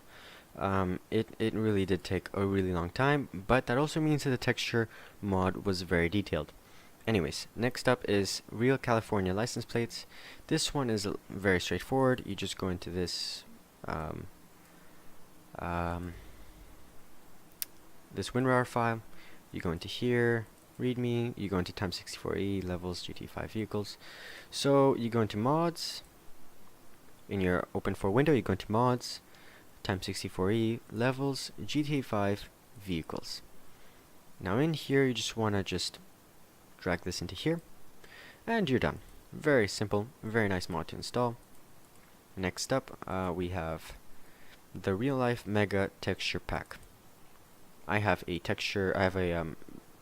It really did take a really long time, but that also means that the texture mod was very detailed. Anyways, next up is Real California license plates. This one is very straightforward. You just go into this um, this WinRAR file. You go into here, README, you go into Time64E, levels, GT5 vehicles. So you go into mods, in your Open4 window, you go into mods, Time64E, levels, GTA5 vehicles. Now in here, you just want to just drag this into here, and you're done. Very simple, very nice mod to install. Next up, we have the Real Life Mega Texture Pack. I have a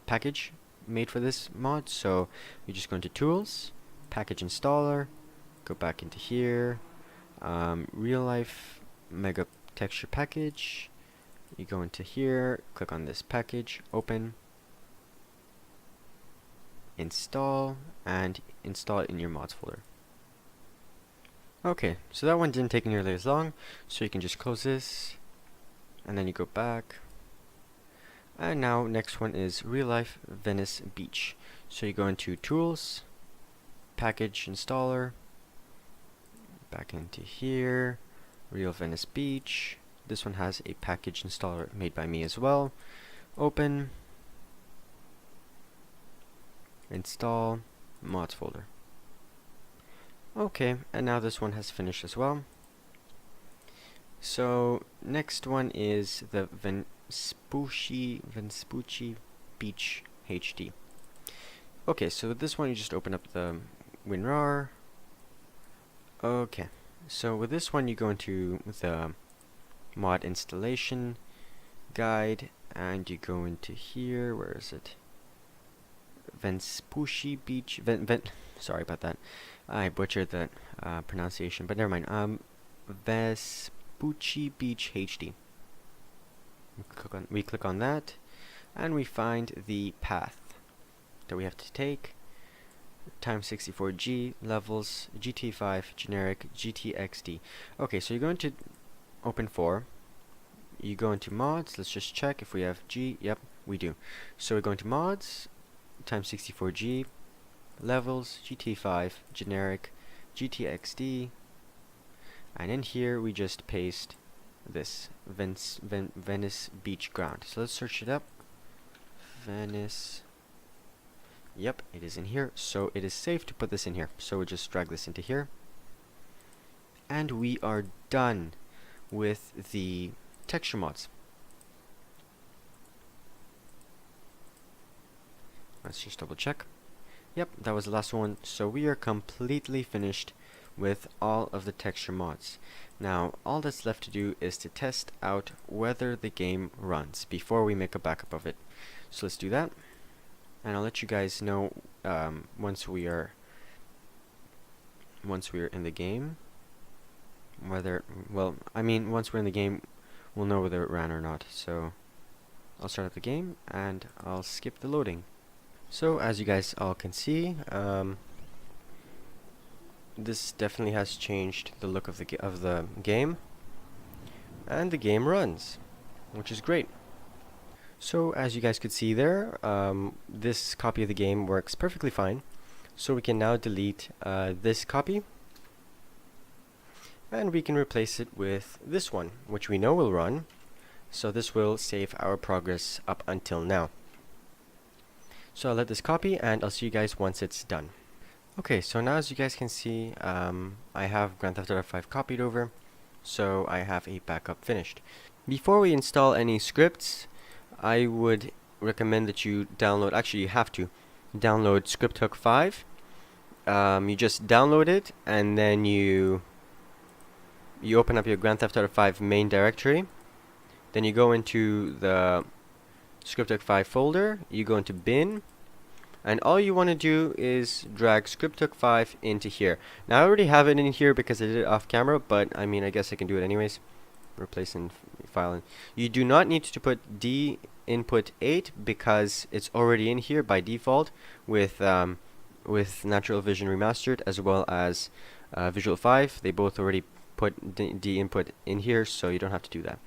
package made for this mod, so you just go into Tools, Package Installer, go back into here, Real Life Mega Texture Package. You go into here, click on this package, open, install, and install it in your mods folder. Okay, so that one didn't take nearly as long, so you can just close this, and then you go back. And now next one is Real Life Venice Beach. So you go into Tools, Package Installer, back into here, Real Venice Beach. This one has a package installer made by me as well. Open, install, mods folder. Okay, and now this one has finished as well. So next one is the Vespucci Beach HD. Okay, so with this one you just open up the WinRAR. Okay, so with this one you go into the mod installation guide, and you go into here. Where is it? Vespucci Beach. Sorry about that. I butchered that pronunciation, but never mind. Vespucci Beach HD. We click on that, and we find the path that we have to take. Time64G, levels, GT5, generic, GTXD. Okay, so you go into Open4, you go into mods. Let's just check if we have G. Yep, we do. So we go into mods, Time64G, levels, GT5, generic, GTXD, and in here we just paste this Venice Beach ground. So let's search it up. Venice. Yep, it is in here. So it is safe to put this in here. So we just drag this into here, and we are done with the texture mods. Let's just double check. Yep, that was the last one. So we are completely finished with all of the texture mods. Now all that's left to do is to test out whether the game runs before we make a backup of it. So let's do that, and I'll let you guys know once we are in the game whether, well, I mean once we're in the game we'll know whether it ran or not. So I'll start up the game and I'll skip the loading. So as you guys all can see, this definitely has changed the look of the game, and the game runs, which is great. So as you guys could see there, this copy of the game works perfectly fine. So we can now delete this copy, and we can replace it with this one, which we know will run. So this will save our progress up until now. So I'll let this copy, and I'll see you guys once it's done. Okay, so now as you guys can see, I have Grand Theft Auto 5 copied over, so I have a backup finished. Before we install any scripts, I would recommend that you download, actually you have to download ScriptHook 5. You just download it, and then you open up your Grand Theft Auto 5 main directory. Then you go into the ScriptHook 5 folder, you go into bin, and all you want to do is drag ScriptHook 5 into here. Now I already have it in here because I did it off camera, but I mean I guess I can do it anyways. Replace in file. You do not need to put D input 8 because it's already in here by default with NaturalVision Remastered as well as Visual 5. They both already put D input in here, so you don't have to do that.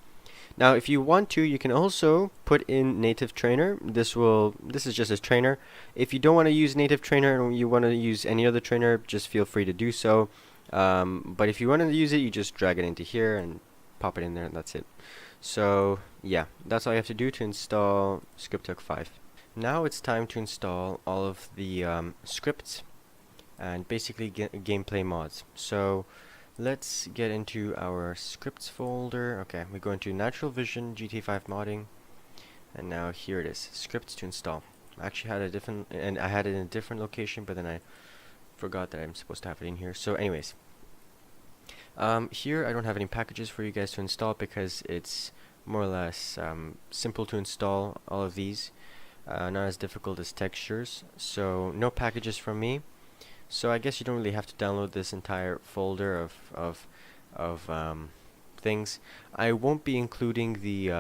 Now if you want to, you can also put in native trainer. This is just a trainer. If you don't want to use native trainer and you want to use any other trainer, just feel free to do so. But if you want to use it, you just drag it into here and pop it in there, and that's it. So yeah, that's all you have to do to install ScriptHook 5. Now it's time to install all of the scripts and basically gameplay mods. So let's get into our scripts folder. Okay, we go into NaturalVision GTA 5 modding, and now here it is, scripts to install. I actually had I had it in a different location, but then I forgot that I'm supposed to have it in here. So anyways, here I don't have any packages for you guys to install because it's more or less simple to install all of these, not as difficult as textures. So no packages from me. So I guess you don't really have to download this entire folder of things. I won't be including the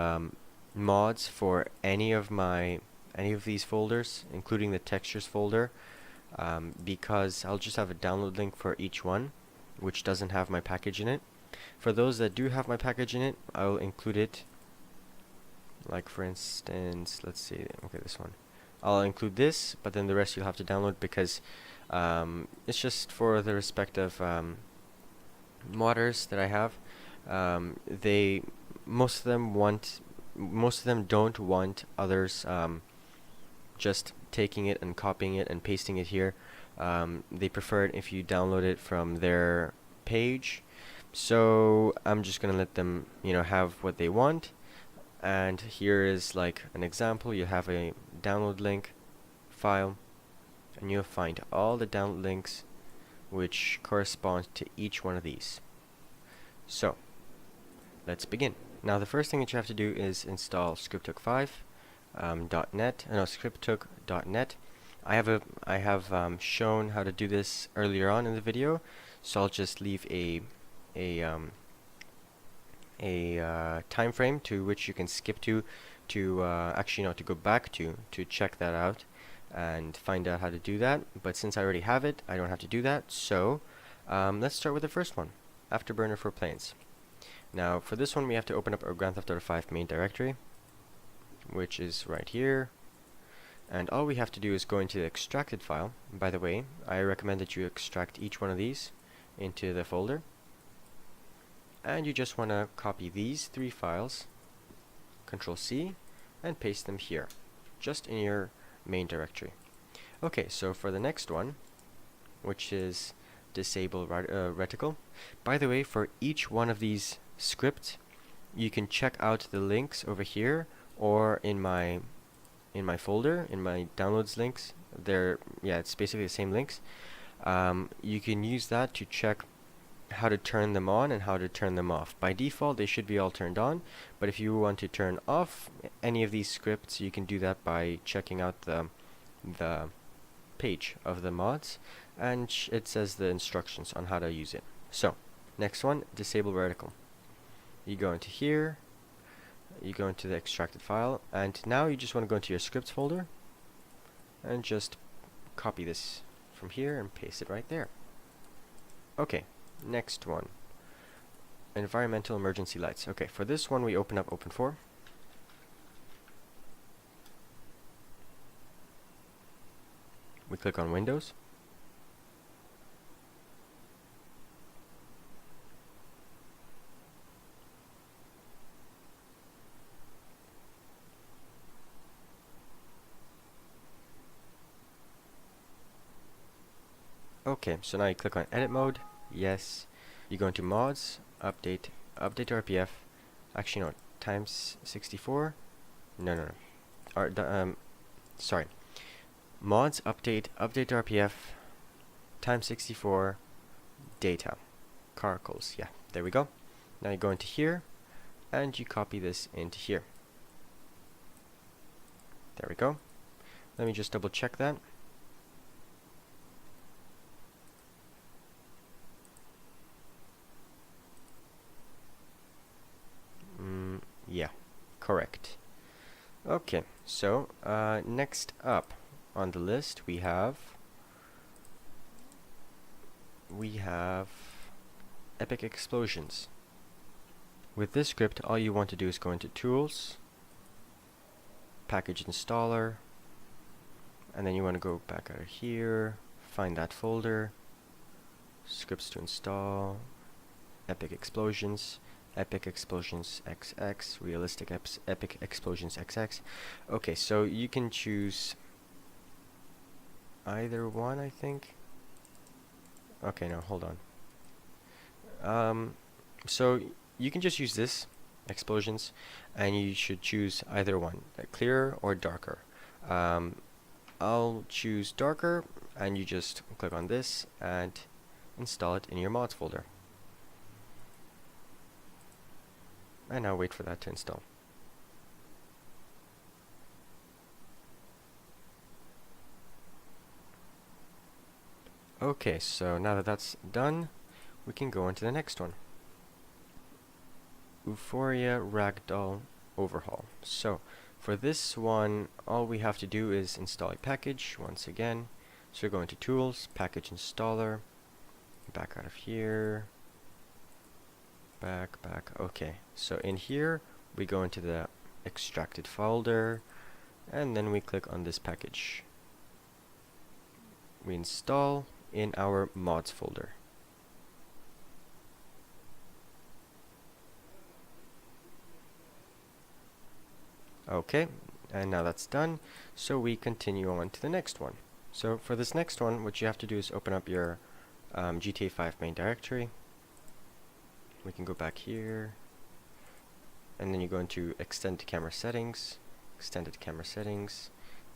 mods for any of these folders, including the textures folder, because I'll just have a download link for each one, which doesn't have my package in it. For those that do have my package in it, I'll include it. Like for instance, let's see, okay, this one. I'll include this, but then the rest you'll have to download because it's just for the respective modders that I have. Most of them don't want others just taking it and copying it and pasting it here. They prefer it if you download it from their page. So I'm just gonna let them, have what they want. And here is like an example. You have a download link file, and you'll find all the download links which correspond to each one of these. So let's begin. Now the first thing that you have to do is install ScriptHook 5.net. ScriptHook.net. I have shown how to do this earlier on in the video, so I'll just leave a time frame to which you can skip to go back to check that out and find out how to do that. But since I already have it, I don't have to do that. So let's start with the first one, Afterburner for Planes. Now for this one we have to open up our Grand Theft Auto 5 main directory, which is right here, and all we have to do is go into the extracted file. By the way, I recommend that you extract each one of these into the folder, and you just want to copy these 3 files, Control C, and paste them here, just in your main directory. Okay, so for the next one, which is disable reticle. By the way, for each one of these scripts, you can check out the links over here or in my folder, in my downloads links. It's basically the same links. You can use that to check how to turn them on and how to turn them off. By default, they should be all turned on, but if you want to turn off any of these scripts, you can do that by checking out the page of the mods, and it says the instructions on how to use it. So, next one, disable reticle. You go into here, you go into the extracted file, and now you just want to go into your scripts folder and just copy this from here and paste it right there. Okay, next one, environmental emergency lights. Okay, for this one we open up Open4. We click on Windows. Okay, so now you click on edit mode. Yes. You go into mods, update RPF. Actually, no, times 64. No. Sorry. Mods, update RPF, times 64, data. Caracals. Yeah, there we go. Now you go into here, and you copy this into here. There we go. Let me just double check that. Yeah, correct. Okay, so next up on the list we have epic explosions. With this script, all you want to do is go into Tools, Package Installer, and then you want to go back out of here, find that folder, scripts to install, epic explosions XX, realistic epic explosions XX. Okay, so you can choose either one, I think. Okay, no, hold on. So you can just use this explosions, and you should choose either one, clearer or darker. I'll choose darker, and you just click on this and install it in your mods folder. And now wait for that to install. Okay, so now that that's done, we can go on to the next one. Euphoria Ragdoll Overhaul. So for this one, all we have to do is install a package once again. So we're going to Tools, Package Installer, back out of here, back. Okay, so in here we go into the extracted folder, and then we click on this package. We install in our mods folder. Okay, and now that's done, so we continue on to the next one. So for this next one, what you have to do is open up your GTA 5 main directory. We can go back here, and then you go into Extended Camera Settings,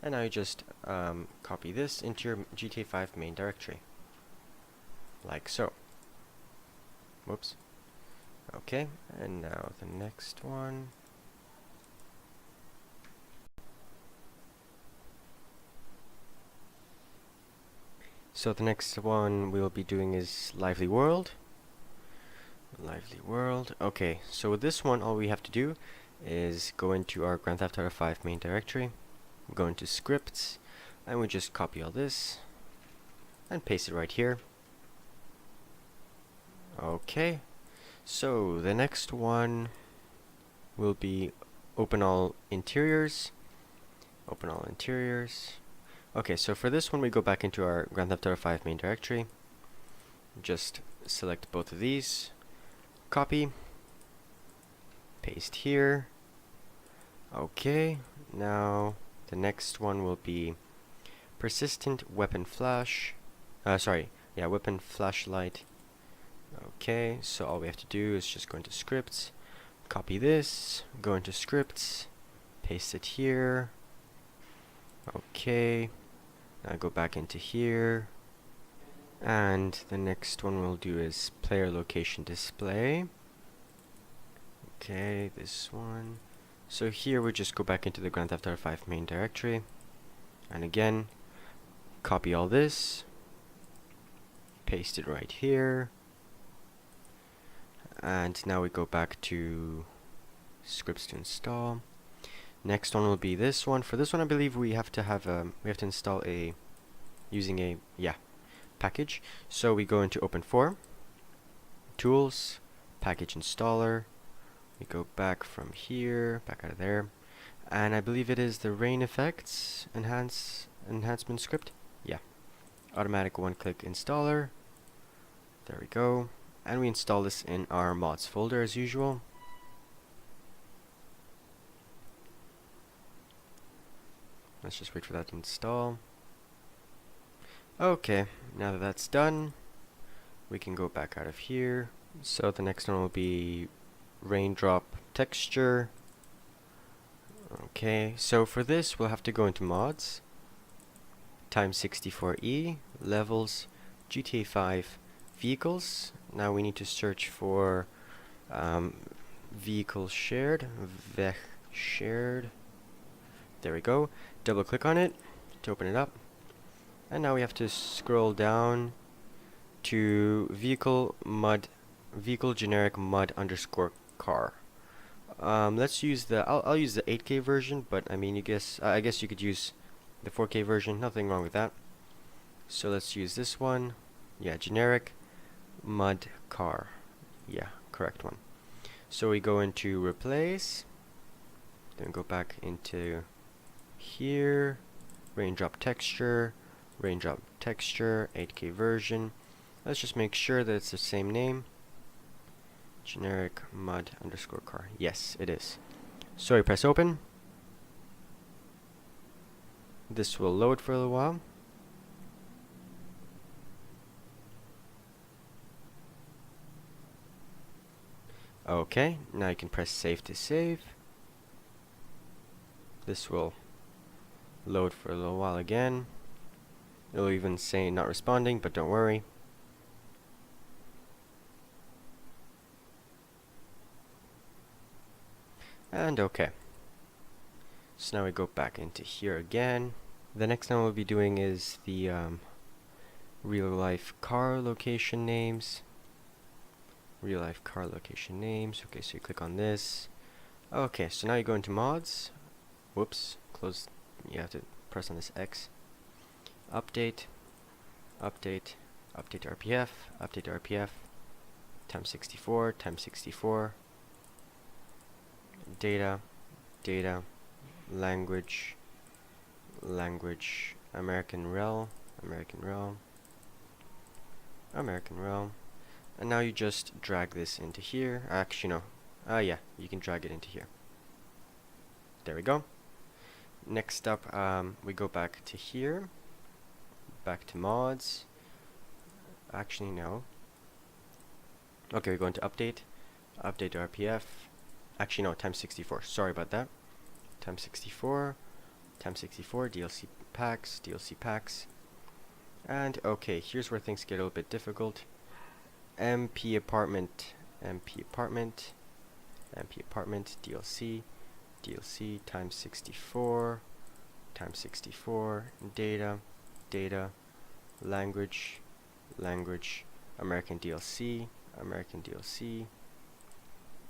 and now you just copy this into your GTA 5 main directory, like so. Whoops. Okay, and now the next one. So the next one we'll be doing is Lively World. Okay, so with this one, all we have to do is go into our Grand Theft Auto 5 main directory, go into Scripts, and we just copy all this and paste it right here. Okay, so the next one will be Open All Interiors. Okay, so for this one, we go back into our Grand Theft Auto 5 main directory. Just select both of these, copy, paste here. Okay, now the next one will be Persistent Weapon Flash. Weapon Flashlight. Okay, so all we have to do is just go into Scripts, copy this, go into Scripts, paste it here. Okay, now go back into here, and the next one we'll do is Player Location Display. Okay, this one. So here we just go back into the Grand Theft Auto 5 main directory, and again, copy all this, paste it right here, and now we go back to Scripts to install. Next one will be this one. For this one, I believe we have to install using a package. So we go into Open4, Tools, Package Installer. We go back from here, back out of there, and I believe it is the Rain Effects enhancement script. Yeah, automatic one-click installer. There we go, and we install this in our mods folder as usual. Let's just wait for that to install. Okay, now that that's done, we can go back out of here. So the next one will be Raindrop Texture. Okay, so for this we'll have to go into Mods, Time64E, Levels, GTA 5, Vehicles. Now we need to search for Vehicle Shared, Vech Shared. There we go. Double click on it to open it up, and now we have to scroll down to vehicle generic mud underscore car. Let's use I'll use the 8K version, but I mean, I guess you could use the 4K version. Nothing wrong with that. So let's use this one. Yeah, generic mud car. Yeah, correct one. So we go into replace, then go back into here, raindrop texture, 8K version, Let's just make sure that it's the same name. Generic mud underscore car. Yes, it is. So we press open. This will load for a little while. Okay, now you can press save to save. This will load for a little while again. It'll even say not responding, but don't worry. And okay. So now we go back into here again. The next thing we'll be doing is the real life car location names. Real life car location names. Okay, so you click on this. Okay, so now you go into mods. Whoops, close. You have to press on this X. Update, update, update RPF, update RPF, times 64, times 64. Data, data, language, language, American rel, American rel, American rel. And now you just drag this into here. Actually, no. Yeah, you can drag it into here. There we go. Next up, we go back to here. Back to mods. Actually, no. Okay, we go into update. Update RPF. Actually, no, times 64. Sorry about that. Times 64. Times 64. DLC packs. DLC packs. And okay, here's where things get a little bit difficult. MP apartment, MP apartment, MP apartment, DLC, DLC times 64, times 64, data, data, language, language, American DLC, American DLC,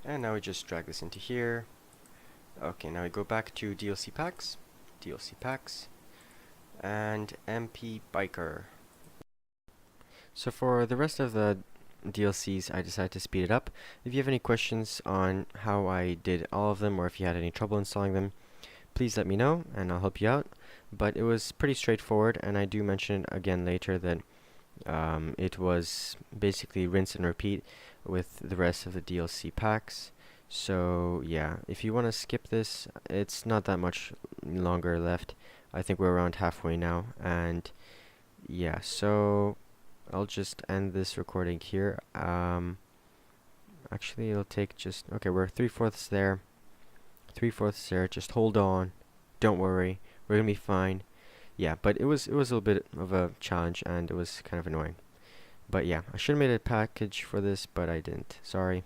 and now we just drag this into here. Okay, now we go back to DLC packs, DLC packs, and MP biker. So for the rest of the DLCs, I decided to speed it up. If you have any questions on how I did all of them, or if you had any trouble installing them, please let me know and I'll help you out. But it was pretty straightforward, and I do mention again later that it was basically rinse and repeat with the rest of the DLC packs. So yeah, if you want to skip this, it's not that much longer left. I think we're around halfway now, and yeah, so I'll just end this recording here. Actually, it'll take just... Okay, we're 3/4 there. 3/4 there. Just hold on. Don't worry. We're gonna be fine. Yeah, but it was a little bit of a challenge, and it was kind of annoying. But yeah, I should have made a package for this, but I didn't. Sorry.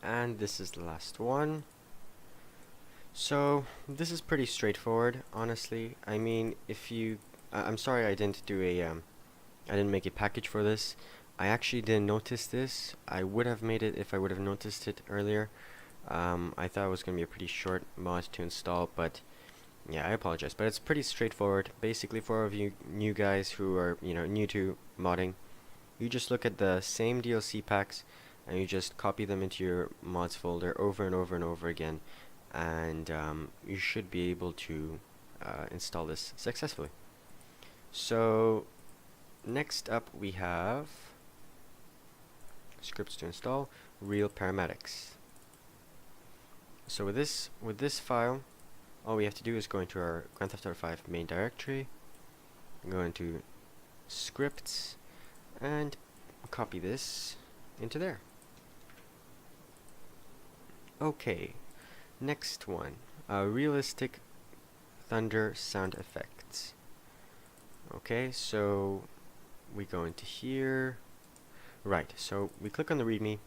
And this is the last one. So this is pretty straightforward, honestly. I mean, if you, I'm sorry I didn't do a, I didn't make a package for this. I actually didn't notice this. I would have made it if I would have noticed it earlier. I thought it was going to be a pretty short mod to install, but yeah, I apologize. But it's pretty straightforward. Basically, for all of you new guys who are, new to modding, you just look at the same DLC packs and you just copy them into your mods folder over and over and over again. And you should be able to install this successfully. So next up we have scripts to install real paramedics. So with this file, all we have to do is go into our Grand Theft Auto 5 main directory, go into scripts, and copy this into there. Okay. Next one, realistic thunder sound effects. Okay, so we go into here. Right, so we click on the README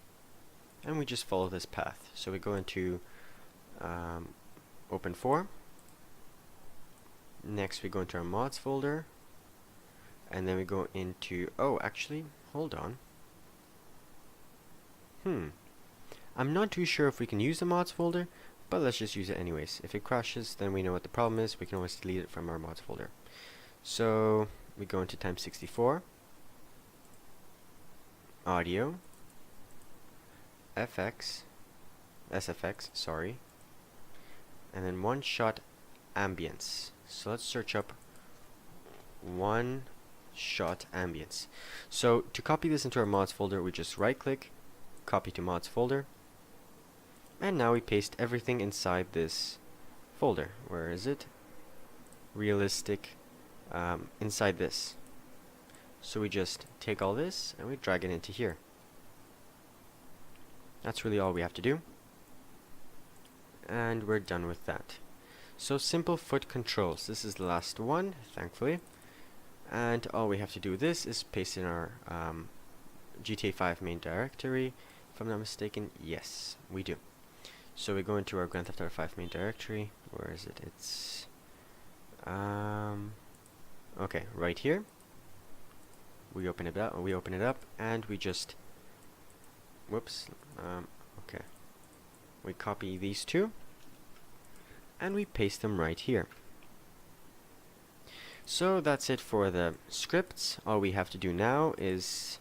and we just follow this path. So we go into Open 4. Next we go into our mods folder, and then we go into, oh actually, hold on. I'm not too sure if we can use the mods folder, but let's just use it anyways. If it crashes, then we know what the problem is. We can always delete it from our mods folder. So we go into times 64, audio, SFX, sorry, and then one shot ambience. So let's search up one-shot ambience. So to copy this into our mods folder, we just right-click, copy to mods folder, and now we paste everything inside this folder. Where is it? Realistic, inside this. So we just take all this and we drag it into here. That's really all we have to do. And we're done with that. So simple foot controls. This is the last one, thankfully. And all we have to do with this is paste in our GTA 5 main directory. If I'm not mistaken, yes, we do. So we go into our Grand Theft Auto 5 main directory. Where is it? It's okay, right here. We open it up, and we just okay. We copy these two and we paste them right here. So that's it for the scripts. All we have to do now is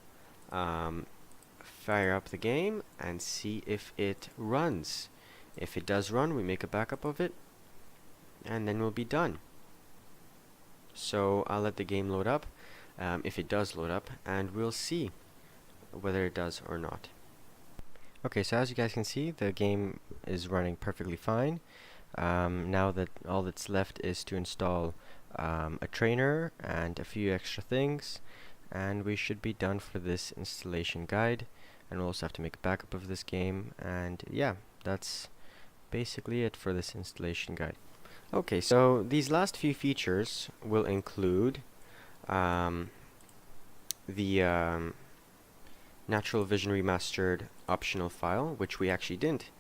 fire up the game and see if it runs. If it does run, we make a backup of it, and then we'll be done. So I'll let the game load up, if it does load up, and we'll see whether it does or not. Okay, so as you guys can see, the game is running perfectly fine. Now that all that's left is to install a trainer and a few extra things, and we should be done for this installation guide. And we'll also have to make a backup of this game, and yeah, that's basically it for this installation guide. Okay, so these last few features will include the NaturalVision Remastered optional file, which we actually didn't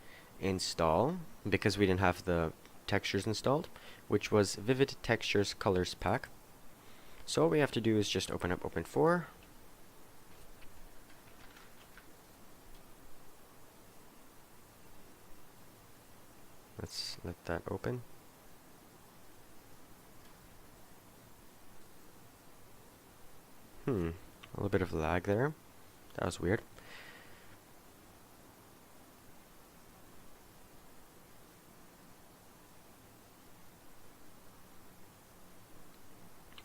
install because we didn't have the textures installed, which was Vivid Textures Colors Pack. So all we have to do is just open up Open4. Let's let that open. A little bit of lag there. That was weird.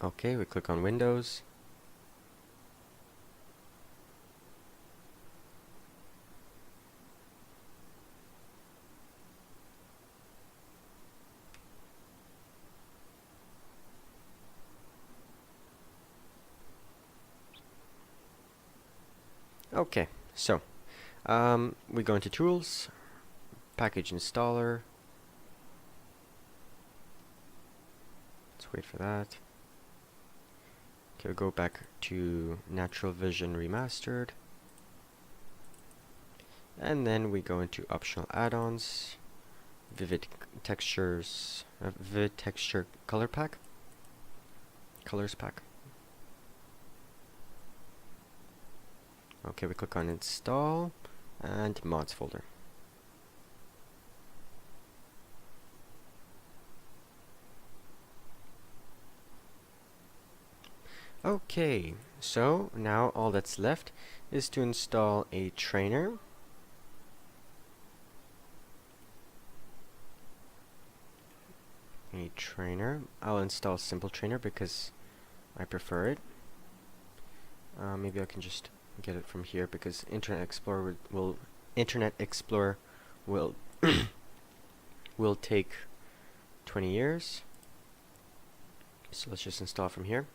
Okay, we click on Windows. Okay, so we go into Tools, Package Installer. Let's wait for that. Okay, we go back to NaturalVision Remastered, and then we go into Optional Add-ons, Vivid Texture Color Pack, Colors Pack. Okay, we click on Install and Mods folder. Okay, so now all that's left is to install a trainer. I'll install Simple Trainer because I prefer it. Maybe I can just get it from here because Internet Explorer will will take 20 years. So let's just install from here.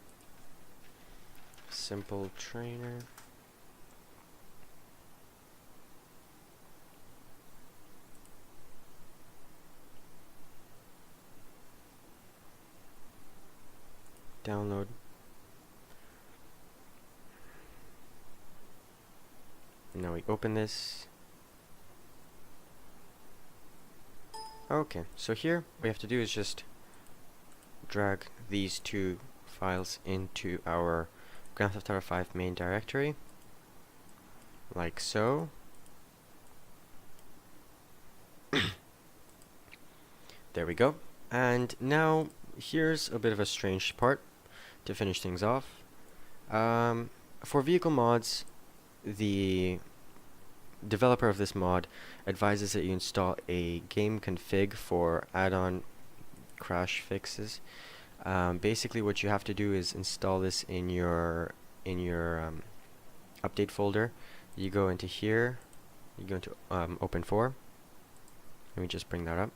Simple Trainer. Download. Now we open this. Okay, so here what we have to do is just drag these two files into our Grand Theft Auto 5 main directory, like so. There we go. And now here's a bit of a strange part to finish things off. For vehicle mods, the developer of this mod advises that you install a game config for add-on crash fixes. Basically what you have to do is install this in your update folder. You go into here, you go into Open4. Let me just bring that up.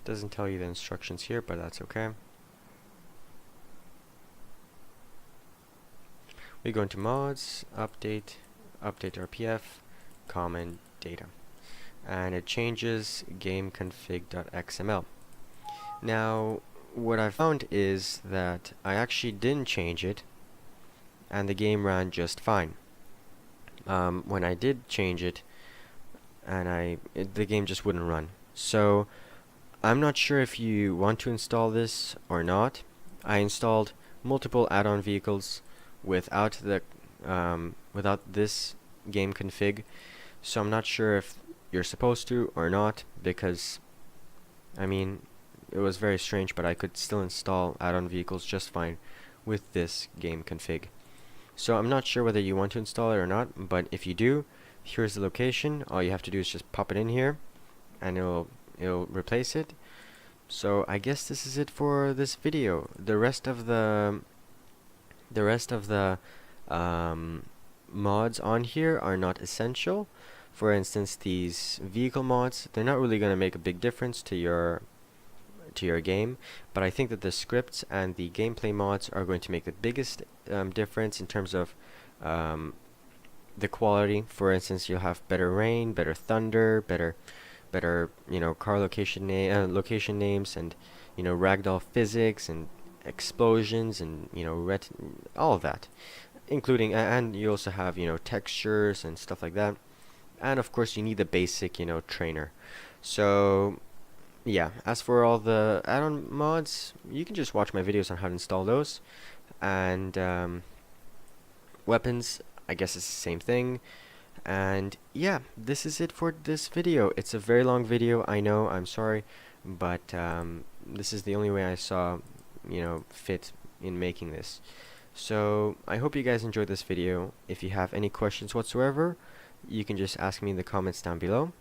Doesn't tell you the instructions here, but that's okay. We go into mods, update RPF, common data, and it changes gameconfig.xml. Now what I found is that I actually didn't change it and the game ran just fine. When I did change it, and the game just wouldn't run. So I'm not sure if you want to install this or not. I installed multiple add-on vehicles without this game config, so I'm not sure if you're supposed to or not, because I mean, it was very strange, but I could still install add-on vehicles just fine with this game config. So I'm not sure whether you want to install it or not, but if you do, here's the location. All you have to do is just pop it in here and it'll replace it. So I guess this is it for this video. The rest of the mods on here are not essential. For instance, these vehicle mods, they're not really going to make a big difference to your game, but I think that the scripts and the gameplay mods are going to make the biggest difference in terms of the quality. For instance, you'll have better rain, better thunder, better car location names, and ragdoll physics and explosions, and all of that, including and you also have textures and stuff like that. And of course you need the basic trainer. So yeah, as for all the add-on mods, you can just watch my videos on how to install those. And weapons, I guess it's the same thing. And yeah, this is it for this video. It's a very long video, I know, I'm sorry, but this is the only way I saw fit in making this. So I hope you guys enjoyed this video. If you have any questions whatsoever, you can just ask me in the comments down below.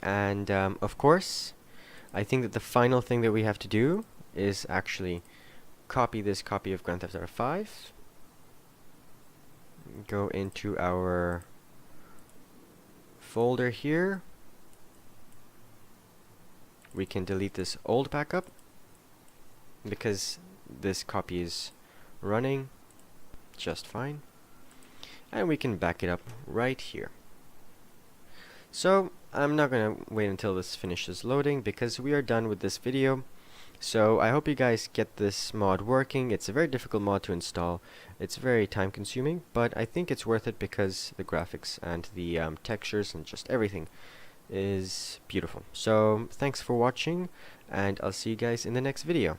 And of course, I think that the final thing that we have to do is actually copy this copy of Grand Theft Auto 5, go into our folder here. We can delete this old backup because this copy is running just fine, and we can back it up right here. So I'm not gonna wait until this finishes loading because we are done with this video. So I hope you guys get this mod working. It's a very difficult mod to install. It's very time consuming, but I think it's worth it because the graphics and the textures and just everything is beautiful. So thanks for watching, and I'll see you guys in the next video.